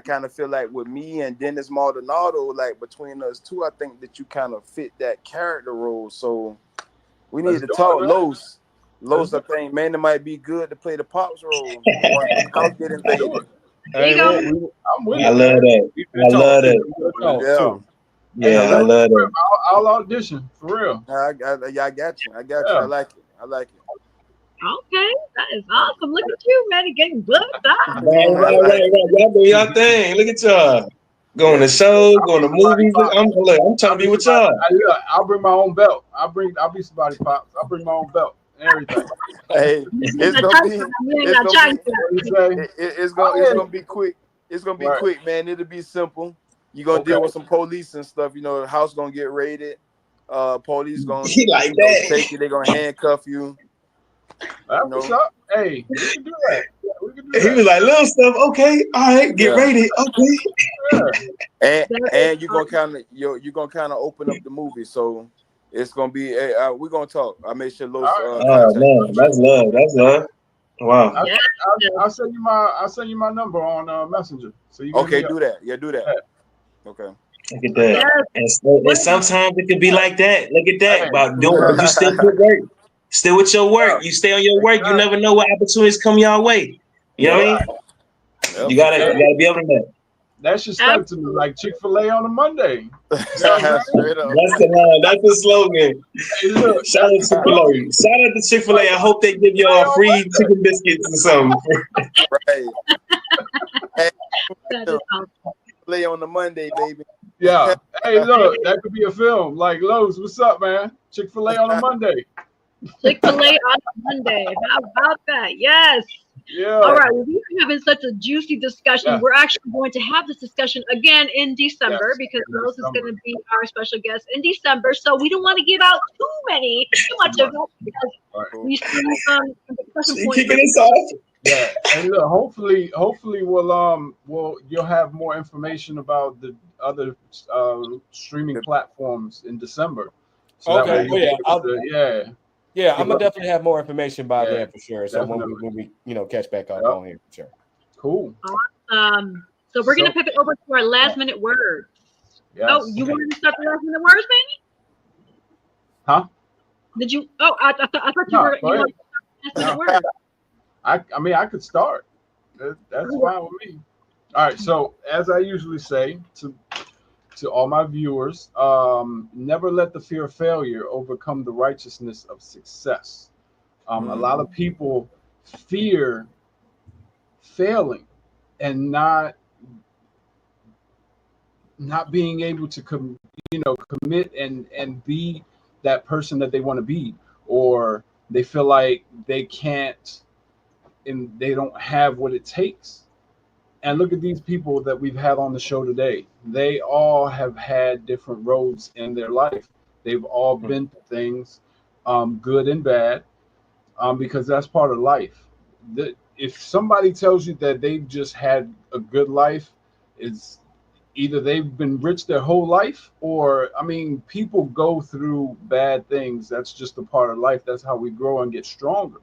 kind of feel like with me and Dennis Maldonado, like between us two, I think that you kind of fit that character role. So we need to talk. Los, I think, man, it might be good to play the Pops role once the house get invaded. Hey, I'm with it. I love that. I love that. Yeah, I love that. I'll audition for real. I got you. I like it. Okay, that is awesome. Look at you, man, getting booked up. Right. Y'all do y'all thing. Look at y'all. Going to shows, going to movies. I'm trying to be with y'all. I'll bring my own belt. I'll be somebody Pops. I'll bring my own belt and everything. Hey, it's gonna be quick. It's gonna be quick, man. It'll be simple. You're gonna deal with some police and stuff. You know, the house gonna get raided. Police gonna take you. They're gonna handcuff you. What's up? Hey, we can do that. He was like, little stuff. Okay, all right, get raided. Okay. And you're gonna kind of open up the movie. So it's gonna be. We're gonna talk. I made sure Los. Man, that's love. Wow. I'll send you my number on Messenger. So you okay? Do that. Yeah, do that. Okay. Look at that. And sometimes it could be like that. Look at that. About doing, but you still good work. Still with your work. You stay on your work. You never know what opportunities come your way. You know what I mean? You gotta be able to know. That should stuck to me like Chick-fil-A on a Monday. That's the line. That's the slogan. Hey, shout out to Chick-fil-A. Shout out to Chick-fil-A. I hope they give y'all free chicken biscuits or something. Right. Hey, Chick-fil-A on the Monday, baby. Yeah. Hey, look, that could be a film. Like, Lowe's, what's up, man? Chick-fil-A on a Monday. Chick-fil-A on a Monday. How about that? Yes. Yeah. All right. Well, we're having such a juicy discussion. We're actually going to have this discussion again in December because Rose is going to be our special guest in December. So we don't want to give out too much of it because we still the discussion point. Kicking us off. Yeah, and look, hopefully you'll have more information about the other streaming platforms in December. So okay. Yeah, I'm gonna definitely have more information by then for sure. So when we catch back up on here for sure. Cool. Awesome. So we're gonna pivot over to our last minute words. Yes. Oh, you wanted to start the last minute words, Manny? Huh? Did you? Oh, I thought you were. Last minute words. I mean, I could start. That's fine with me. All right. So as I usually say to all my viewers, never let the fear of failure overcome the righteousness of success. A lot of people fear failing and not not being able to commit and be that person that they want to be, or they feel like they can't and they don't have what it takes. And look at these people that we've had on the show today. They all have had different roads in their life. They've all been through things, good and bad, because that's part of life. If somebody tells you that they've just had a good life, it's either they've been rich their whole life, or I mean, people go through bad things. That's just a part of life. That's how we grow and get stronger.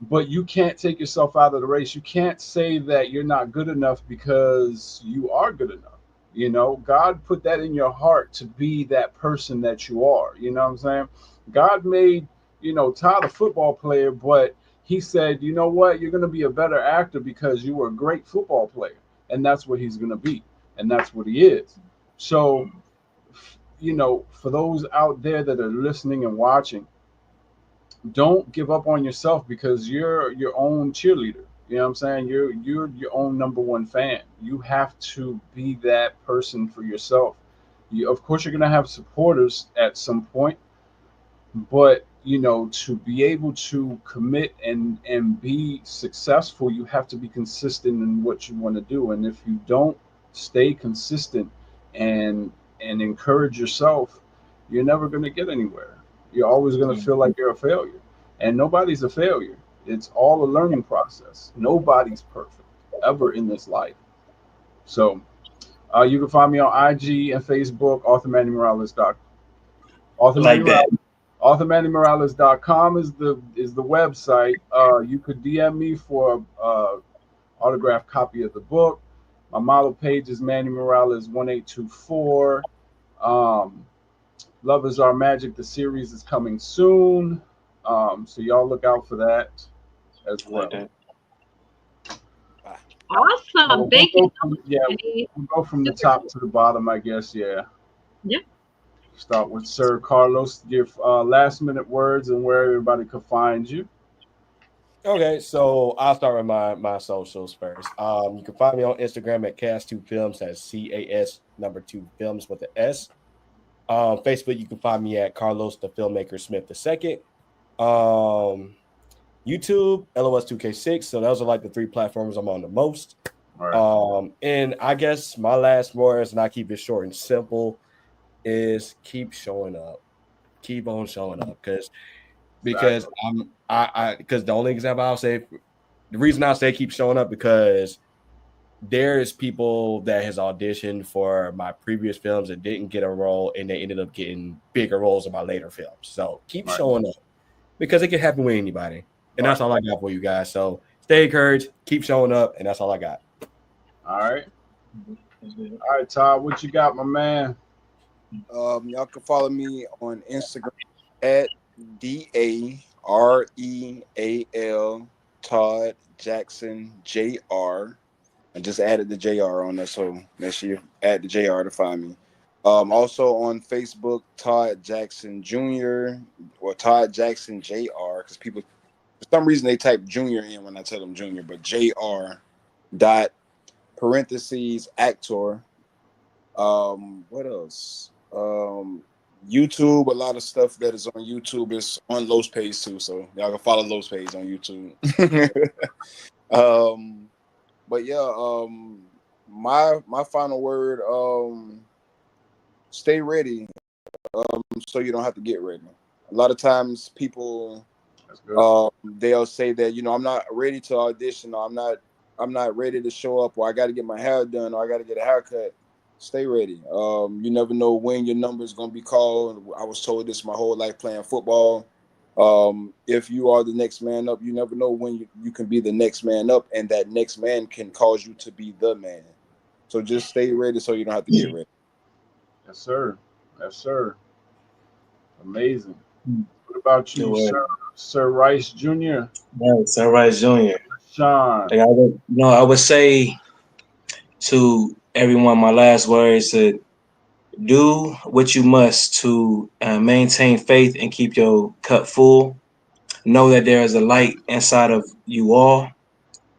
But you can't take yourself out of the race. You can't say that you're not good enough because you are good enough. You know, God put that in your heart to be that person that you are. You know what I'm saying? God made, Todd a football player, but he said, you know what? You're going to be a better actor because you were a great football player. And that's what he's going to be. And that's what he is. So, for those out there that are listening and watching, don't give up on yourself because you're your own cheerleader. You know what I'm saying? You're your own number one fan. You have to be that person for yourself. Of course, you're gonna have supporters at some point, but to be able to commit and be successful, you have to be consistent in what you want to do. And if you don't stay consistent and encourage yourself, you're never gonna get anywhere. You're always going to feel like you're a failure. And nobody's a failure. It's all a learning process. Nobody's perfect ever in this life. So you can find me on IG and Facebook, AuthorMannyMorales.com is the website. You could DM me for a autographed copy of the book. My model page is Manny Morales 1824. Love is Our Magic, the series is coming soon. So y'all look out for that as well. Awesome. Thank you. We'll go from the top to the bottom, I guess. Yeah. Start with Sir Carlos. Give last minute words and where everybody could find you. Okay, so I'll start with my socials first. You can find me on Instagram at Cas2Films. That's CAS2 with an S. Facebook, you can find me at Carlos the Filmmaker Smith II. YouTube, LOS2K6. So those are like the three platforms I'm on the most. Right. And I guess my last words, and I keep it short and simple, is keep showing up. Keep on showing up. Because because the only example I'll say, the reason I say keep showing up, because there's people that has auditioned for my previous films and didn't get a role, and they ended up getting bigger roles in my later films. So keep showing up, because it can happen with anybody. And that's all I got for you guys. So stay encouraged, keep showing up, and that's all I got. All right. All right, Todd, what you got, my man? Y'all can follow me on Instagram at DAREAL Todd Jackson JR. I just added the JR on there, so make sure you add the JR to find me. Also on Facebook, Todd Jackson Jr. or Todd Jackson JR, because people, for some reason, they type Junior in when I tell them Junior, but JR dot parentheses actor. What else? YouTube, a lot of stuff that is on YouTube is on Lowe's page too, so y'all can follow Lowe's page on YouTube. But yeah, my final word, stay ready, so you don't have to get ready. A lot of times people, they'll say that, I'm not ready to audition, or I'm not ready to show up, or I got to get my hair done, or I got to get a haircut. Stay ready. You never know when your number is going to be called. I was told this my whole life playing football. If you are the next man up, you never know when you can be the next man up, and that next man can cause you to be the man. So just stay ready so you don't have to get ready. Yes, sir. Yes, sir. Amazing. What about you, Sir Rice Jr.? Yeah, Sir Rice Jr. Sean. I would say to everyone, my last words: to do what you must to maintain faith and keep your cup full. Know that there is a light inside of you all,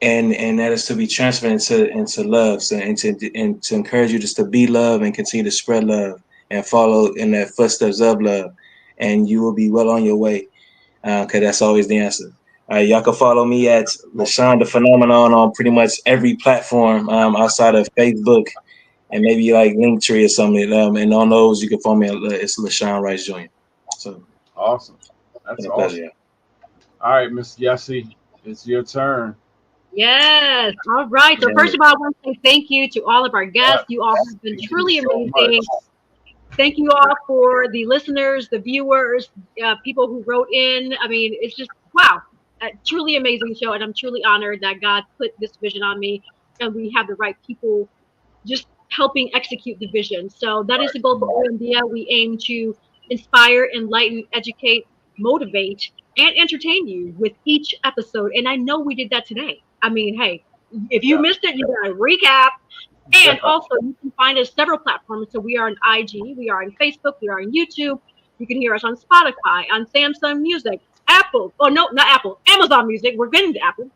and that is to be transferred into love, so, and to encourage you just to be love and continue to spread love and follow in the footsteps of love, and you will be well on your way. Because that's always the answer. Y'all can follow me at LaShawn the Phenomenon on pretty much every platform outside of Facebook and maybe like Linktree or something. And on those, you can follow me. It's LaShawn Rice Jr. So awesome. That's awesome. Pleasure. All right, Miss Yessie, it's your turn. Yes. All right. So first of all, I want to say thank you to all of our guests. You all have been truly amazing. Thank you all for the listeners, the viewers, people who wrote in. I mean, it's just, wow, a truly amazing show. And I'm truly honored that God put this vision on me and we have the right people just helping execute the vision. So that is the goal for Oyandia. We aim to inspire, enlighten, educate, motivate, and entertain you with each episode. And I know we did that today. I mean, hey, if you missed it, you got to recap. And also, you can find us several platforms. So we are on IG, we are on Facebook, we are on YouTube. You can hear us on Spotify, on Samsung Music, Apple. Oh, no, not Apple. Amazon Music. We're getting to Apple.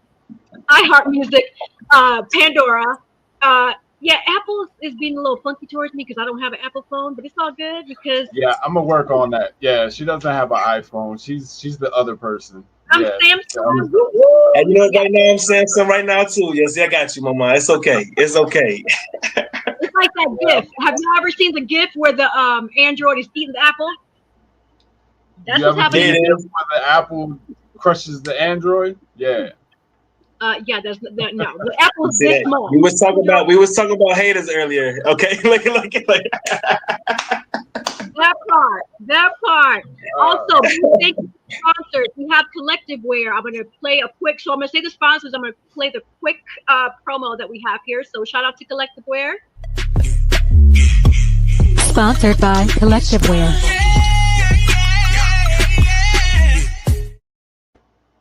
iHeart Music, Pandora. Yeah, Apple is being a little funky towards me because I don't have an Apple phone, but it's all good because... Yeah, I'm going to work on that. Yeah, she doesn't have an iPhone. She's the other person. I'm Samsung. And you know what, right now I'm Samsung right now too. Yes, I got you, Mama. It's okay. It's okay. It's like that GIF. Have you ever seen the GIF where the Android is eating the apple? That's what's happening. Where the Apple crushes the Android? Yeah. Yeah, that's no. The apple's this small. We was talking about haters earlier. Okay, like. That part. Also, thank you to sponsors. We have Collective Wear. I'm going to play a quick. So I'm going to say the sponsors. I'm going to play the quick promo that we have here. So shout out to Collective Wear. Sponsored by Collective Wear.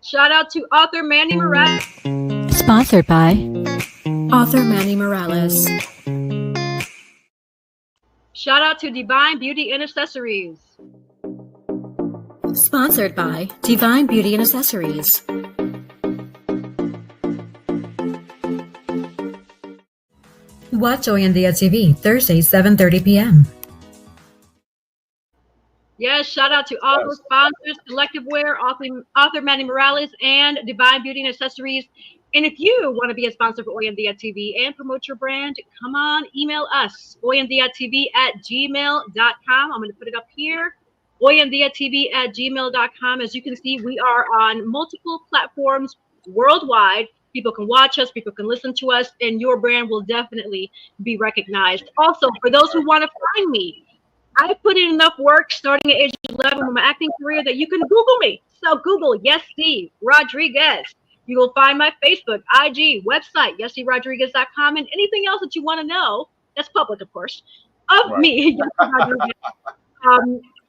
Shout out to author Manny Morales. Sponsored by author Manny Morales. Shout out to Divine Beauty and Accessories. Sponsored by Divine Beauty and Accessories. Watch Oyandia TV, Thursday, 7:30 p.m. Yes, shout out to all those sponsors, Collective Wear, author Manny Morales, and Divine Beauty and Accessories. And if you want to be a sponsor for Oyandia TV and promote your brand, come on, email us, oyandiatv@gmail.com. I'm going to put it up here, oyandiatv@gmail.com. As you can see, we are on multiple platforms worldwide. People can watch us, people can listen to us, and your brand will definitely be recognized. Also, for those who want to find me, I put in enough work starting at age 11 with my acting career that you can Google me. So Google Yessie Rodriguez. You will find my Facebook, IG, website, yessierodriguez.com, and anything else that you want to know, that's public, of course, of me.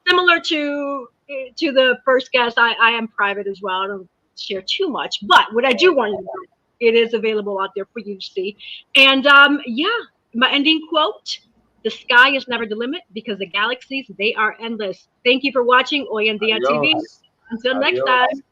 Similar to the first guest, I am private as well. I don't share too much, but what I do want you to know, it is available out there for you to see. And yeah, my ending quote, the sky is never the limit because the galaxies, they are endless. Thank you for watching Oyandia TV. Until next time.